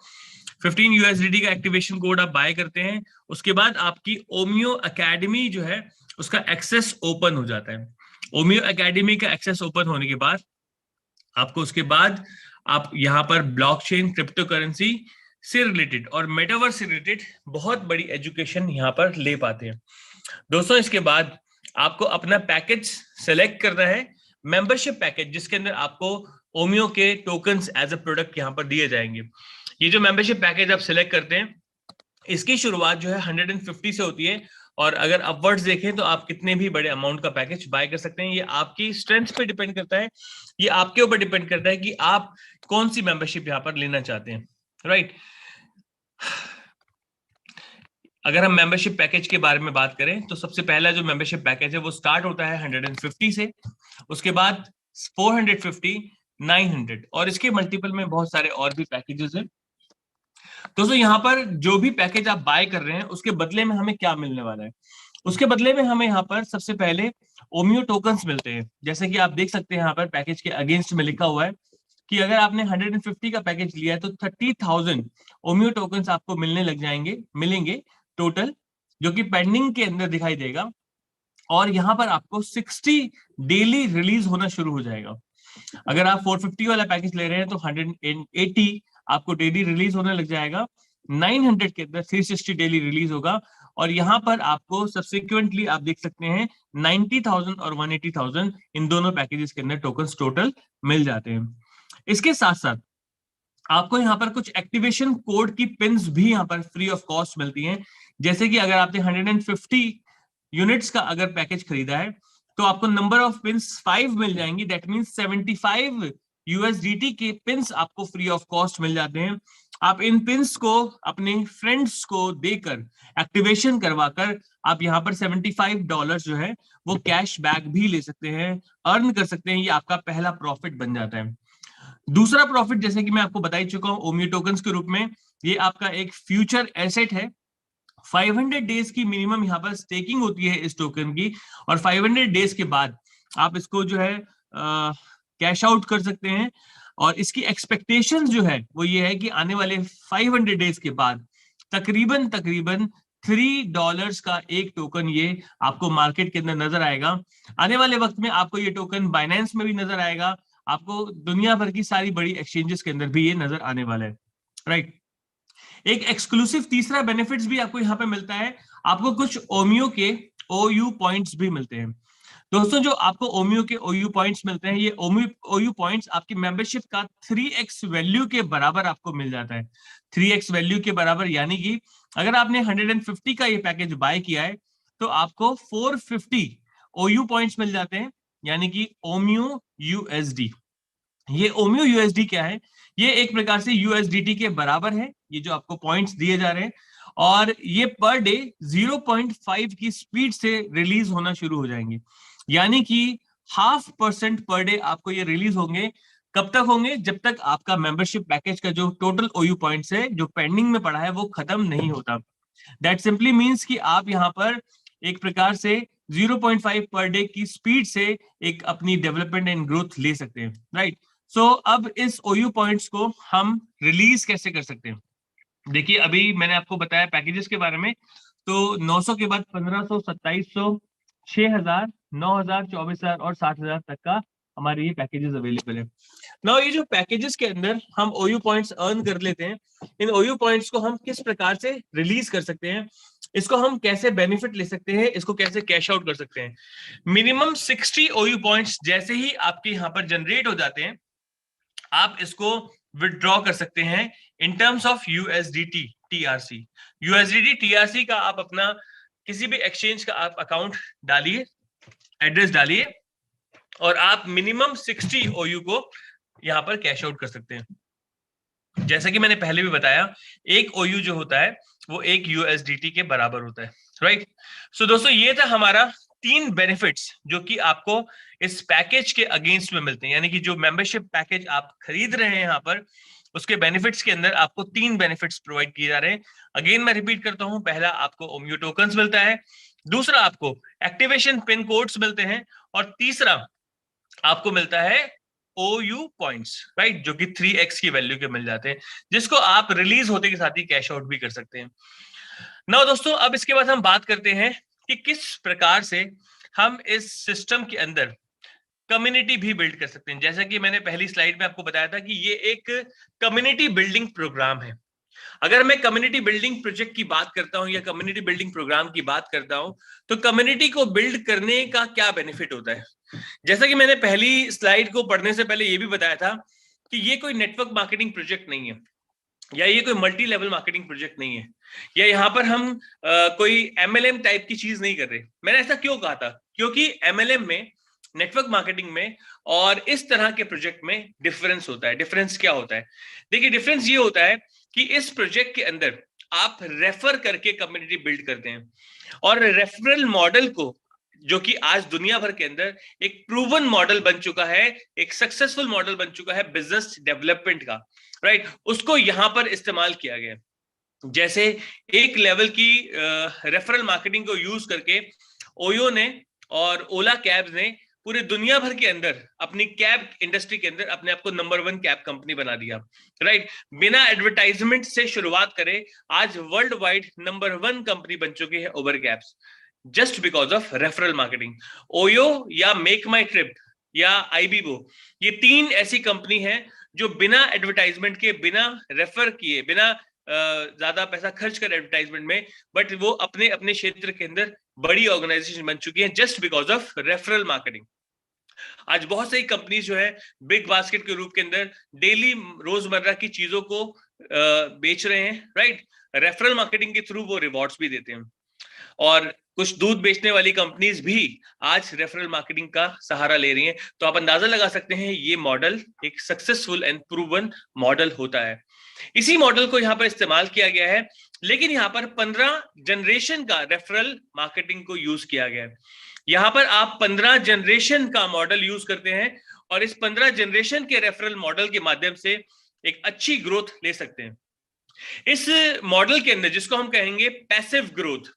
[SPEAKER 6] 15 USDT का एक्टिवेशन कोड आप बाय करते हैं। उसके बाद आपकी ओमियो एकेडमी जो है उसका एक्सेस ओपन हो जाता है। ओमियो एकेडमी का एक्सेस ओपन होने के बाद आपको उसके बाद आप यहाँ पर ब्लॉकचेन, क्रिप्टो करेंसी से रिलेटेड और मेटावर्स से रिलेटेड बहुत बड़ी एजुकेशन यहाँ पर ले पाते हैं। दोस्तों, इसके बाद आपको अपना पैकेज सेलेक्ट करना है, मेंबरशिप पैकेज, जिसके अंदर आपको ओमियो के टोकन्स एज अ प्रोडक्ट यहाँ पर दिए जाएंगे। ये जो मेंबरशिप पैकेज आप सिलेक्ट करते हैं, इसकी शुरुआत जो है 150 से होती है, और अगर अपवर्ड्स देखें तो आप कितने भी बड़े अमाउंट का पैकेज बाय कर सकते हैं। ये आपकी स्ट्रेंथ पे डिपेंड करता है, ये आपके ऊपर डिपेंड करता है कि आप कौन सी मेंबरशिप यहाँ पर लेना चाहते हैं, राइट? अगर हम मेंबरशिप पैकेज के बारे में बात करें तो सबसे पहला जो मेंबरशिप पैकेज है वो स्टार्ट होता है 150 से, उसके बाद 450, 900 और इसके मल्टीपल में बहुत सारे और भी पैकेजेस हैं। दोस्तों, यहाँ पर जो भी पैकेज आप बाय कर रहे हैं उसके बदले में हमें क्या मिलने वाला है? उसके बदले में हमें यहाँ पर सबसे पहले ओमियो टोकन्स मिलते हैं। जैसे कि आप देख सकते हैं यहाँ पर पैकेज के अगेंस्ट में लिखा हुआ है कि अगर आपने 150 का पैकेज लिया है तो 30,000 ओमियो टोकन्स आपको मिलेंगे टोटल, जो कि पेंडिंग के अंदर दिखाई देगा। और यहाँ पर आपको 60 डेली रिलीज होना शुरू हो जाएगा। अगर आप 450 वाला पैकेज ले रहे हैं तो 180 आपको डेली रिलीज होने लग जाएगा, 900 के अंदर 360 डेली रिलीज होगा, और यहाँ पर आपको सब्सिक्वेंटली आप देख सकते हैं 90,000 और 180,000 इन दोनों पैकेजेस के अंदर टोकन्स टोटल मिल जाते हैं। इसके साथ साथ आपको यहाँ पर कुछ एक्टिवेशन कोड की पिन्स भी यहाँ पर फ्री ऑफ कॉस्ट मिलती हैं। जैसे कि अगर आपने 150 यूनिट्स का अगर पैकेज खरीदा है तो आपको नंबर ऑफ पिन्स 5 मिल जाएंगी। दैट मींस 75 USDT के पिन्स आपको फ्री ऑफ कॉस्ट मिल जाते हैं। आप इन पिन्स को अपने फ्रेंड्स को देकर, एक्टिवेशन करवाकर आप यहाँ पर $75 जो है वो कैश बैक भी ले सकते हैं, अर्न कर सकते हैं। ये आपका पहला प्रॉफिट बन जाता है। दूसरा प्रॉफिट, जैसे कि मैं आपको बता ही चुका हूं, ओमियो टोकन्स के रूप में ये आपका एक फ्यूचर एसेट है। 500 डेज की मिनिमम यहाँ पर स्टेकिंग होती है इस टोकन की, और 500 डेज के बाद आप इसको जो है कैश आउट कर सकते हैं। और इसकी एक्सपेक्टेशन जो है वो ये है कि आने वाले 500 डेज के बाद तकरीबन $3 का एक टोकन ये आपको मार्केट के अंदर नजर आएगा। आने वाले वक्त में आपको ये टोकन बाइनेंस में भी नजर आएगा, आपको दुनिया भर की सारी बड़ी एक्सचेंजेस के अंदर भी ये नजर आने वाला है, राइट? एक एक्सक्लूसिव तीसरा बेनिफिट्स भी आपको यहाँ पे मिलता है, आपको कुछ ओमियो के OU पॉइंट्स भी मिलते हैं। दोस्तों, जो आपको ओमियो के OU पॉइंट्स मिलते हैं, ये OU पॉइंट्स आपकी मेंबरशिप का 3x वैल्यू के बराबर आपको मिल जाता है। 3x वैल्यू के बराबर, यानी कि अगर आपने 150 का ये पैकेज बाय किया है तो आपको 450 OU पॉइंट्स मिल जाते हैं, यानी कि ओमियो USD। ये ओमियो USD क्या है? ये एक प्रकार से USDT के बराबर है, ये जो आपको पॉइंट्स दिए जा रहे हैं, और ये पर डे 0.5 की स्पीड से रिलीज होना शुरू हो जाएंगे, यानी कि 0.5% पर डे आपको ये रिलीज होंगे। कब तक होंगे? जब तक आपका मेंबरशिप पैकेज का जो टोटल OU पॉइंट्स है जो पेंडिंग में पड़ा है वो खत्म नहीं होता। दैट सिंपली मीन्स कि आप यहाँ पर एक प्रकार से 0.5 पर डे की स्पीड से एक अपनी डेवलपमेंट एंड ग्रोथ ले सकते हैं, राइट। सो अब इस OU पॉइंट्स को हम रिलीज कैसे कर सकते हैं? देखिए, अभी मैंने आपको बताया पैकेजेस के बारे में, तो 900 के बाद 1500, 2700, 6000, 9000, 24000 और 60000 तक का हमारे ये पैकेजेस अवेलेबल है। नाउ ये जो पैकेजेस के अंदर हम OU पॉइंट्स अर्न कर लेते हैं, इन OU पॉइंट्स को हम किस प्रकार से रिलीज कर सकते हैं, इसको हम कैसे बेनिफिट ले सकते हैं, इसको कैसे कैश आउट कर सकते हैं। मिनिमम 60 OU पॉइंट्स जैसे ही आपके यहाँ पर जनरेट हो जाते हैं, आप इसको विड्रॉ कर सकते हैं in terms of USDT TRC। USDT TRC का आप अपना किसी भी एक्सचेंज का आप अकाउंट डालिए, एड्रेस डालिए, और आप मिनिमम 60 OU को यहां पर कैश आउट कर सकते हैं। जैसा कि मैंने पहले भी बताया, एक OU जो होता है वो एक USDT के बराबर होता है, राइट। सो दोस्तों, ये था हमारा 3 बेनिफिट्स जो कि आपको इस पैकेज के अगेंस्ट में मिलते हैं, यानी कि जो मेंबरशिप पैकेज आप खरीद रहे हैं यहाँ पर, उसके बेनिफिट्स के अंदर आपको 3 बेनिफिट्स प्रोवाइड किए जा रहे हैं। अगेन मैं रिपीट करता हूं, पहला आपको OMU टोकन्स मिलता है, दूसरा आपको एक्टिवेशन पिन कोड्स मिलते हैं, और तीसरा आपको मिलता है OU पॉइंट्स, राइट, जो कि 3x की वैल्यू के मिल जाते हैं, जिसको आप रिलीज होते के साथ ही कैश आउट भी कर सकते हैं। नाउ दोस्तों, अब इसके बाद हम बात करते हैं कि किस प्रकार से हम इस सिस्टम के अंदर कम्युनिटी भी बिल्ड कर सकते हैं। जैसा कि मैंने पहली स्लाइड में आपको बताया था कि ये एक कम्युनिटी बिल्डिंग प्रोग्राम है। अगर मैं कम्युनिटी बिल्डिंग प्रोजेक्ट की बात करता हूं या कम्युनिटी बिल्डिंग प्रोग्राम की बात करता हूं, तो कम्युनिटी को बिल्ड करने का क्या बेनिफिट होता है? जैसा कि मैंने पहली स्लाइड को पढ़ने से पहले ये भी बताया था कि ये कोई नेटवर्क मार्केटिंग प्रोजेक्ट नहीं है, या ये कोई मल्टी लेवल मार्केटिंग प्रोजेक्ट नहीं है, या यहाँ पर हम कोई MLM टाइप की चीज नहीं कर रहे। मैंने ऐसा क्यों कहा था? क्योंकि MLM में, नेटवर्क मार्केटिंग में और इस तरह के प्रोजेक्ट में डिफरेंस होता है। डिफरेंस क्या होता है? देखिए, डिफरेंस ये होता है कि इस प्रोजेक्ट के अंदर आप रेफर करके कम्युनिटी बिल्ड करते हैं, और रेफरल मॉडल को, जो कि आज दुनिया भर के अंदर एक प्रूवन मॉडल बन चुका है, एक सक्सेसफुल मॉडल बन चुका है बिजनेस डेवलपमेंट का, राइट, उसको यहां पर इस्तेमाल किया गया। जैसे एक लेवल की रेफरल मार्केटिंग को यूज करके OYO ने और ओला कैब्स ने पूरे दुनिया भर के अंदर अपनी कैब इंडस्ट्री के अंदर अपने आप को नंबर 1 कैब कंपनी बना दिया, राइट। बिना एडवर्टाइजमेंट से शुरुआत करे, आज वर्ल्ड वाइड नंबर 1 कंपनी बन चुकी है Uber cabs, just because of referral marketing. OYO या मेक माई ट्रिप या IBIBO, ये 3 ऐसी कंपनी है जो बिना एडवर्टाइजमेंट के, बिना रेफर किए, बिना ज्यादा पैसा खर्च कर एडवर्टाइजमेंट में, बट वो अपने अपने क्षेत्र के अंदर बड़ी ऑर्गेनाइजेशन बन चुकी है just because of referral marketing. आज बहुत सारी कंपनीज जो है बिग बास्केट के रूप के अंदर डेली रोजमर्रा की चीजों को बेच रहे हैं, राइट। रेफरल मार्केटिंग के थ्रू वो रिवॉर्ड्स भी देते हैं, और कुछ दूध बेचने वाली कंपनीज भी आज रेफरल मार्केटिंग का सहारा ले रही हैं। तो आप अंदाजा लगा सकते हैं ये मॉडल एक सक्सेसफुल एंड प्रूवन मॉडल होता है। इसी मॉडल को यहाँ पर इस्तेमाल किया गया है, लेकिन यहाँ पर 15 जनरेशन का रेफरल मार्केटिंग को यूज किया गया है। यहाँ पर आप 15 जनरेशन का मॉडल यूज करते हैं, और इस 15 जनरेशन के रेफरल मॉडल के माध्यम से एक अच्छी ग्रोथ ले सकते हैं। इस मॉडल के अंदर, जिसको हम कहेंगे पैसिव ग्रोथ,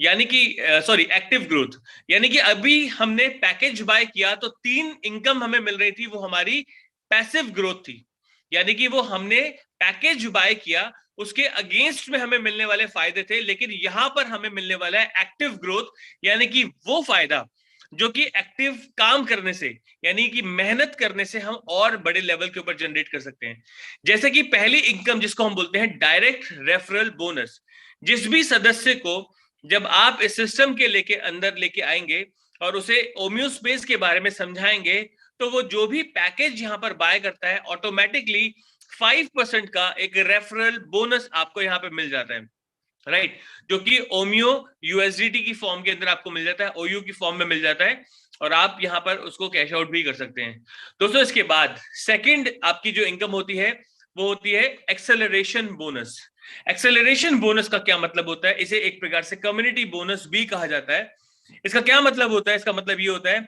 [SPEAKER 6] यानी कि एक्टिव ग्रोथ, यानी कि अभी हमने पैकेज बाय किया तो 3 इनकम हमें मिल रही थी, वो हमारी पैसिव ग्रोथ थी। यानी कि वो हमने पैकेज बाय किया, उसके अगेंस्ट में हमें मिलने वाले फायदे थे, लेकिन यहां पर हमें मिलने वाला है एक्टिव ग्रोथ, यानी कि वो फायदा जो कि एक्टिव काम करने से, यानी कि मेहनत करने से हम और बड़े लेवल के ऊपर जनरेट कर सकते हैं। जैसे कि पहली इनकम, जिसको हम बोलते हैं डायरेक्ट रेफरल बोनस। जिस भी सदस्य को जब आप इस सिस्टम के अंदर लेके आएंगे और उसे OMU स्पेस के बारे में समझाएंगे, तो वो जो भी पैकेज यहां पर बाय करता है, ऑटोमेटिकली 5% का एक रेफरल बोनस आपको यहां पे मिल जाता है, राइट, जो कि OMU USDT की फॉर्म के अंदर आपको मिल जाता है, OU की फॉर्म में मिल जाता है, और आप यहां पर उसको कैश आउट भी कर सकते हैं। दोस्तों, इसके बाद सेकंड आपकी जो इनकम होती है वो होती है एक्सेलरेशन बोनस। एक्सेलरेशन बोनस का क्या मतलब होता है? इसे एक प्रकार से कम्युनिटी बोनस भी कहा जाता है। इसका क्या मतलब होता है? इसका मतलब ये होता है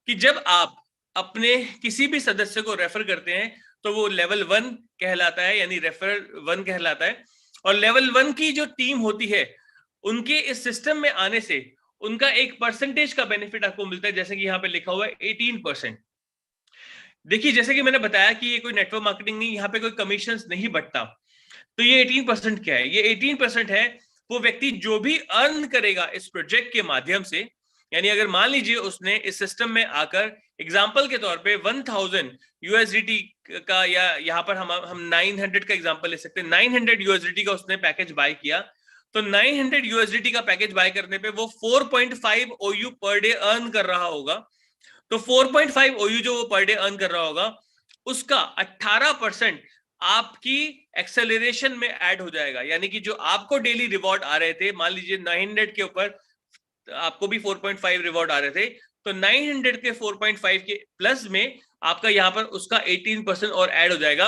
[SPEAKER 6] कि जब आप अपने किसी भी सदस्य को रेफर करते हैं तो वो लेवल 1 कहलाता है, यानी रेफरल 1 कहलाता है, और लेवल 1 की जो टीम होती है, उनके इस सिस्टम में आने से उनका एक परसेंटेज का बेनिफिट आपको मिलता है, जैसे कि यहाँ पे लिखा हुआ है 18%। देखिए जैसे कि मैंने बताया कि ये कोई नेटवर्क मार्केटिंग नहीं, यहाँ पे कोई कमीशन नहीं बटता। तो ये 18% क्या है? ये 18% है वो व्यक्ति जो भी अर्न करेगा इस प्रोजेक्ट के माध्यम से, यानी अगर मान लीजिए उसने इस सिस्टम में आकर एग्जांपल के तौर पे 1000 यूएसडीटी का, या यहाँ पर हम 900 का एग्जांपल ले सकते हैं, 900 यूएसडीटी का उसने पैकेज बाय किया, तो 900 यूएसडीटी का पैकेज बाय करने पे वो 4.5 OU पर डे अर्न कर रहा होगा। तो 4.5 OU जो वो पर डे अर्न कर रहा होगा, उसका 18% आपकी एक्सेलरेशन में ऐड हो जाएगा। यानी कि जो आपको डेली रिवॉर्ड आ रहे थे, मान लीजिए 900 के ऊपर आपको भी 4.5 रिवॉर्ड आ रहे थे, तो 900 के 4.5 के प्लस में आपका यहाँ पर उसका 18% और ऐड हो जाएगा।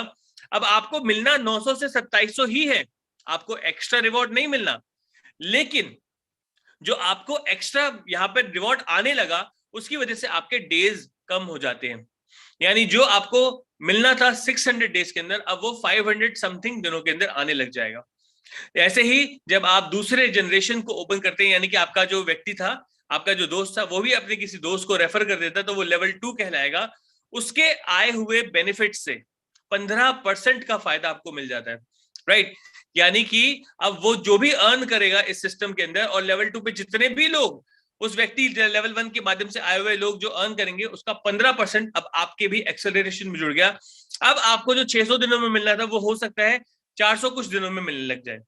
[SPEAKER 6] अब आपको मिलना 900 से 2700 ही है, आपको एक्स्ट्रा रिवॉर्ड नहीं मिलना, लेकिन जो आपको एक्स्ट्रा यहाँ पर रिवॉर्ड आने लगा उसकी वजह से आपके डेज कम हो जाते हैं। यानी जो आपको मिलना था 600 डेज के अंदर, अब वो 500 समथिंग दिनों के अंदर आने लग जाएगा। ऐसे ही जब आप दूसरे जनरेशन को ओपन करते हैं, यानी कि आपका जो व्यक्ति था, आपका जो दोस्त था, वो भी अपने किसी दोस्त को रेफर कर देता, तो वो लेवल 2 कहलाएगा। उसके आए हुए बेनिफिट से 15% का फायदा आपको मिल जाता है, राइट। यानी कि अब वो जो भी अर्न करेगा इस सिस्टम के अंदर, और लेवल 2 पे जितने भी लोग, उस व्यक्ति लेवल 1 के माध्यम से आए हुए लोग जो अर्न करेंगे, उसका 15% अब आपके भी एक्सेलरेशन में जुड़ गया। अब आपको जो 600 दिनों में मिलना था वो हो सकता है 400 कुछ दिनों में मिलने लग जाए।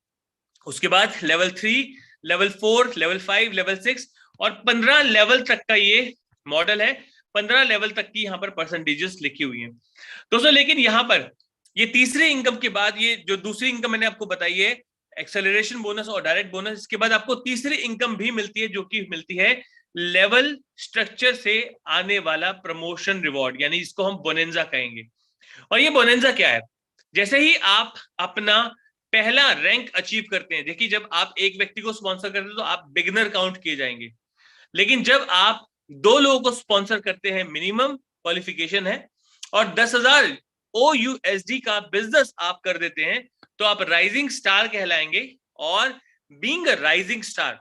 [SPEAKER 6] उसके बाद लेवल 3, लेवल 4, लेवल 5, लेवल 6 और 15 लेवल तक का ये मॉडल है। 15 लेवल तक की यहाँ पर परसेंटेजेस लिखी हुई है दोस्तों। लेकिन यहाँ पर ये तीसरे इनकम के बाद, ये जो दूसरी इनकम मैंने आपको बताई है, एक्सेलरेशन बोनस और डायरेक्ट बोनस, इसके बाद आपको तीसरी इनकम भी मिलती है, जो कि मिलती है लेवल स्ट्रक्चर से आने वाला प्रमोशन रिवॉर्ड, यानी इसको हम बोनेंजा कहेंगे। और ये बोनेंजा क्या है? जैसे ही आप अपना पहला रैंक अचीव करते हैं, देखिए जब आप एक व्यक्ति को स्पॉन्सर करते हैं तो आप बिगिनर काउंट किए जाएंगे, लेकिन जब आप 2 लोगों को स्पॉन्सर करते हैं, मिनिमम क्वालिफिकेशन है, और 10,000 OUSD का बिजनेस आप कर देते हैं, तो आप राइजिंग स्टार कहलाएंगे। और being a rising star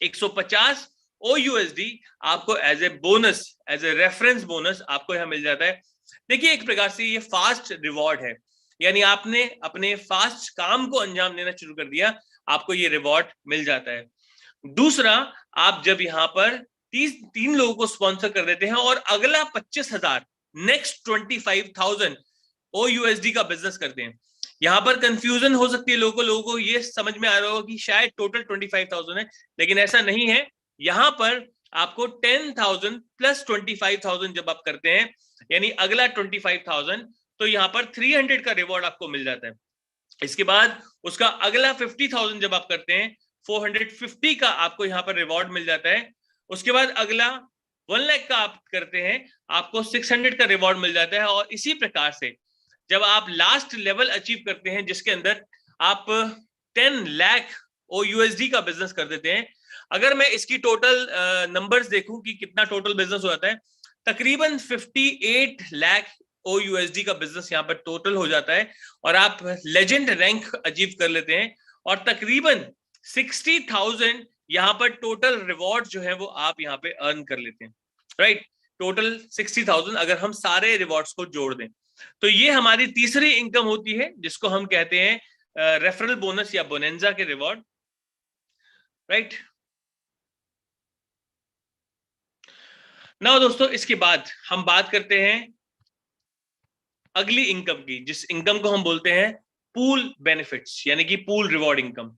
[SPEAKER 6] 150 OUSD आपको as a bonus, as a reference bonus आपको यहां मिल जाता है। देखिए एक प्रकार से ये फास्ट रिवॉर्ड है, यानी आपने अपने फास्ट काम को अंजाम देना शुरू कर दिया, आपको ये रिवॉर्ड मिल जाता है। दूसरा, आप जब यहाँ पर 3 लोगों को स्पॉन्सर कर देते हैं और अगला 25,000, नेक्स्ट 25,000 OUSD का बिजनेस करते हैं। यहां पर कंफ्यूजन हो सकती है लोगों को ये समझ में आ रहा होगा कि शायद टोटल 25,000 है, लेकिन ऐसा नहीं है। यहां पर आपको 10,000 प्लस 25,000 जब आप करते हैं, यानी अगला 25,000, तो यहां पर 300 का रिवॉर्ड आपको मिल जाता है। इसके बाद उसका अगला 50,000 जब आप करते हैं, 450 का आपको यहां पर रिवॉर्ड मिल जाता है। उसके बाद अगला 1 लाख का आप करते हैं, आपको 600 का रिवॉर्ड मिल जाता है। और इसी प्रकार से जब आप लास्ट लेवल अचीव करते हैं, जिसके अंदर आप 10 लाख OUSD का बिजनेस कर देते हैं, अगर मैं इसकी टोटल नंबर्स देखूं कि कितना टोटल बिजनेस हो जाता है, तकरीबन 58 लाख OUSD का बिजनेस यहाँ पर टोटल हो जाता है, और आप लेजेंड रैंक अचीव कर लेते हैं, और तकरीबन 60,000 यहाँ पर टोटल रिवॉर्ड जो है वो आप यहाँ पे अर्न कर लेते हैं, राइट। टोटल 60,000 अगर हम सारे रिवॉर्ड्स को जोड़ दें, तो ये हमारी तीसरी इनकम होती है, जिसको हम कहते हैं रेफरल बोनस या बोनेंजा के रिवॉर्ड, राइट। नाउ दोस्तों, इसके बाद हम बात करते हैं अगली इनकम की, जिस इनकम को हम बोलते हैं पूल बेनिफिट्स, यानी कि पूल रिवॉर्ड इनकम।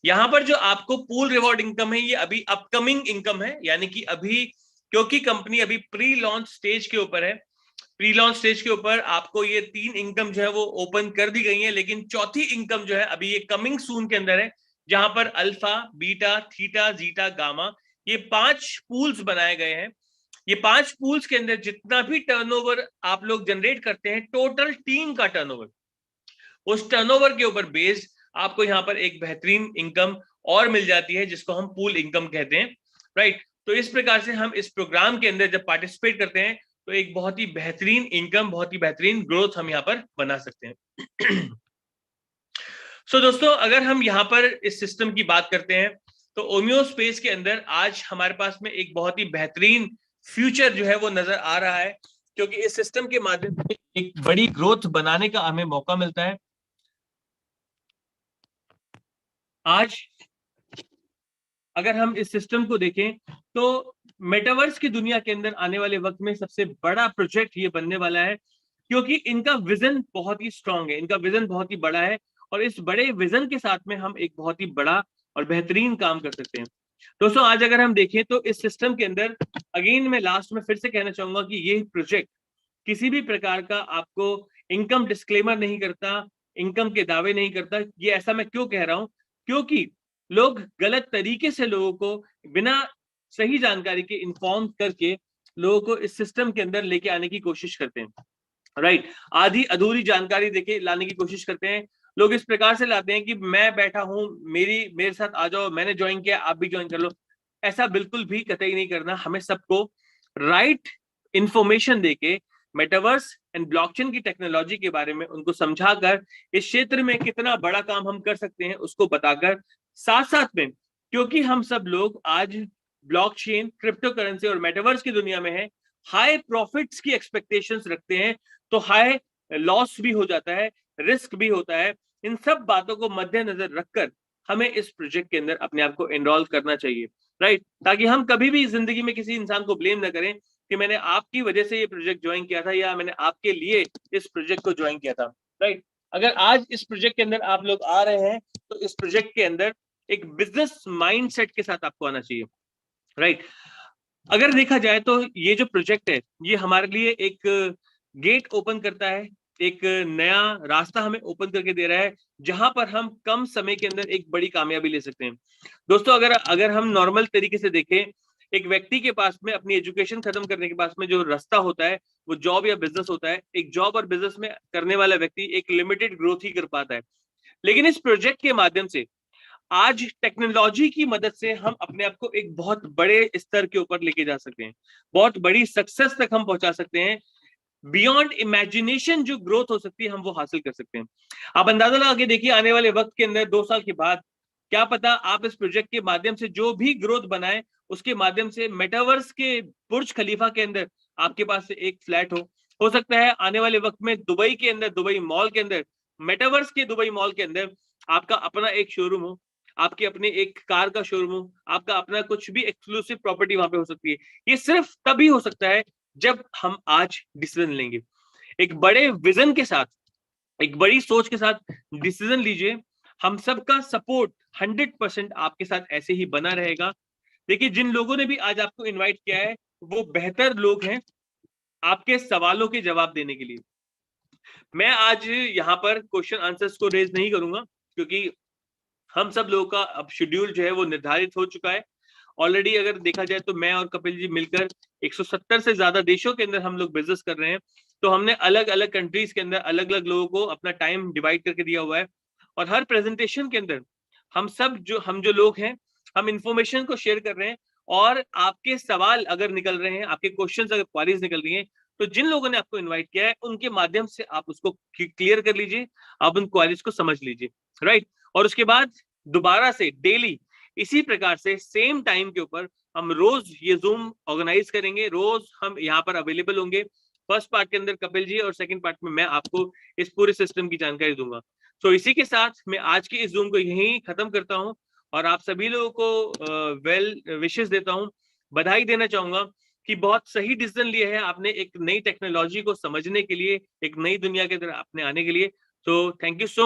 [SPEAKER 6] यहां पर जो आपको पूल रिवॉर्ड इनकम है, ये अभी अपकमिंग इनकम है, यानी कि अभी क्योंकि कंपनी अभी प्री लॉन्च स्टेज के ऊपर है, प्री लॉन्च स्टेज के ऊपर आपको ये 3 इनकम जो है वो ओपन कर दी गई है, लेकिन चौथी इनकम जो है अभी ये कमिंग सून के अंदर है, जहां पर alpha, beta, theta, zeta, gamma, ये 5 पूल्स बनाए गए हैं। ये 5 पूल्स के अंदर जितना भी टर्नओवर आप लोग जनरेट करते हैं, टोटल टीम का टर्नओवर, उस टर्नओवर के ऊपर बेस्ड आपको यहाँ पर एक बेहतरीन इनकम और मिल जाती है, जिसको हम पूल इनकम कहते हैं, राइट। तो इस प्रकार से हम इस प्रोग्राम के अंदर जब पार्टिसिपेट करते हैं, तो एक बहुत ही बेहतरीन इनकम, बहुत ही बेहतरीन ग्रोथ हम यहाँ पर बना सकते हैं। सो दोस्तों, अगर हम यहाँ पर इस सिस्टम की बात करते हैं, तो ओमियो स्पेस के अंदर आज हमारे पास में एक बहुत ही बेहतरीन फ्यूचर जो है वो नजर आ रहा है, क्योंकि इस सिस्टम के माध्यम से एक बड़ी ग्रोथ बनाने का हमें मौका मिलता है। आज अगर हम इस सिस्टम को देखें तो मेटावर्स की दुनिया के अंदर आने वाले वक्त में सबसे बड़ा प्रोजेक्ट ये बनने वाला है, क्योंकि इनका विजन बहुत ही स्ट्रांग है, इनका विजन बहुत ही बड़ा है, और इस बड़े विजन के साथ में हम एक बहुत ही बड़ा और बेहतरीन काम कर सकते हैं। दोस्तों आज अगर हम देखें तो इस सिस्टम के अंदर अगेन मैं लास्ट में फिर से कहना चाहूंगा कि ये प्रोजेक्ट किसी भी प्रकार का आपको इनकम डिस्क्लेमर नहीं करता, इनकम के दावे नहीं करता। ये ऐसा मैं क्यों कह रहा हूं? क्योंकि लोग गलत तरीके से लोगों को बिना सही जानकारी के इन्फॉर्म करके लोगों को इस सिस्टम के अंदर लेके आने की कोशिश करते हैं, राइट। आधी अधूरी जानकारी देके लाने की कोशिश करते हैं। लोग इस प्रकार से लाते हैं कि मैं बैठा हूं, मेरे साथ आ जाओ, मैंने ज्वाइन किया, आप भी ज्वाइन कर लो। ऐसा बिल्कुल भी कतई नहीं करना। हमें सबको राइट इंफॉर्मेशन देके मेटावर्स एंड ब्लॉकचेन की टेक्नोलॉजी के बारे में उनको समझाकर इस क्षेत्र में कितना बड़ा काम हम कर सकते हैं उसको बताकर, साथ साथ में क्योंकि हम सब लोग आज ब्लॉकचेन, क्रिप्टो करेंसी और मेटावर्स की दुनिया में है, हाई प्रॉफिट्स की एक्सपेक्टेशंस रखते हैं, तो हाई लॉस भी हो जाता है, रिस्क भी होता है। इन सब बातों को मद्देनजर रखकर हमें इस प्रोजेक्ट के अंदर अपने आप को एनरोल करना चाहिए, राइट, ताकि हम कभी भी जिंदगी में किसी इंसान को ब्लेम न करें कि मैंने आपकी वजह से ये प्रोजेक्ट ज्वाइन किया था या मैंने आपके लिए इस प्रोजेक्ट को ज्वाइन किया था, राइट। अगर आज इस प्रोजेक्ट के अंदर आप लोग आ रहे हैं तो इस प्रोजेक्ट के अंदर एक बिजनेस माइंडसेट के साथ आपको आना चाहिए, राइट। अगर देखा जाए तो ये जो प्रोजेक्ट है ये हमारे लिए एक गेट ओपन करता है, एक नया रास्ता हमें ओपन करके दे रहा है, जहां पर हम कम समय के अंदर एक बड़ी कामयाबी ले सकते हैं। दोस्तों अगर हम नॉर्मल तरीके से देखें, एक व्यक्ति के पास में अपनी एजुकेशन खत्म करने के पास में जो रास्ता होता है वो जॉब या बिजनेस होता है। एक जॉब और बिजनेस में करने वाला व्यक्ति एक लिमिटेड ग्रोथ ही कर पाता है, लेकिन इस प्रोजेक्ट के माध्यम से आज टेक्नोलॉजी की मदद से हम अपने आप को एक बहुत बड़े स्तर के ऊपर लेके जा सकते हैं, बहुत बड़ी सक्सेस तक हम पहुंचा सकते हैं। बियॉन्ड इमेजिनेशन जो ग्रोथ हो सकती है हम वो हासिल कर सकते हैं। आप अंदाजा लगा के देखिए आने वाले वक्त के अंदर 2 साल के बाद क्या पता आप इस प्रोजेक्ट के माध्यम से जो भी ग्रोथ बनाए उसके माध्यम से मेटावर्स के बुर्ज खलीफा के अंदर आपके पास से एक फ्लैट हो सकता है आने वाले वक्त में दुबई के अंदर, दुबई मॉल के अंदर, मेटावर्स के दुबई मॉल के अंदर आपका अपना एक शोरूम हो, आपके अपने एक कार का शोरूम हो, आपका अपना कुछ भी एक्सक्लूसिव प्रॉपर्टी वहां पे हो सकती है। ये सिर्फ तभी हो सकता है जब हम आज डिसीजन लेंगे, एक बड़े विजन के साथ, एक बड़ी सोच के साथ डिसीजन लीजिए। हम सबका सपोर्ट 100% आपके साथ ऐसे ही बना रहेगा। देखिए जिन लोगों ने भी आज आपको इनवाइट किया है वो बेहतर लोग हैं आपके सवालों के जवाब देने के लिए। मैं आज यहाँ पर क्वेश्चन आंसर्स को रेज नहीं करूंगा, क्योंकि हम सब लोगों का अब शेड्यूल जो है वो निर्धारित हो चुका है ऑलरेडी। अगर देखा जाए तो मैं और कपिल जी मिलकर 170 से ज्यादा देशों के अंदर हम लोग बिजनेस कर रहे हैं, तो हमने अलग अलग कंट्रीज के अंदर अलग अलग लोगों को अपना टाइम डिवाइड करके दिया हुआ है, और हर प्रेजेंटेशन के अंदर हम जो लोग हैं हम इंफॉर्मेशन को शेयर कर रहे हैं, और आपके सवाल अगर निकल रहे हैं, आपके क्वेश्चंस अगर क्वारीज निकल रही हैं, तो जिन लोगों ने आपको इन्वाइट किया है उनके माध्यम से आप उसको क्लियर कर लीजिए, आप उन क्वारीज को समझ लीजिए, राइट। और उसके बाद दोबारा से डेली इसी प्रकार से सेम टाइम के ऊपर हम रोज ये जूम ऑर्गेनाइज करेंगे, रोज हम यहाँ पर अवेलेबल होंगे। फर्स्ट पार्ट के अंदर कपिल जी और सेकंड पार्ट में मैं आपको इस पूरे सिस्टम की जानकारी दूंगा। तो इसी के साथ मैं आज की इस जूम को यहीं खत्म करता हूं और आप सभी लोगों को वेल विशेस देता हूं, बधाई देना चाहूंगा कि बहुत सही डिसीजन लिया है आपने एक नई टेक्नोलॉजी को समझने के लिए, एक नई दुनिया के अंदर आपने आने के लिए। तो थैंक यू सो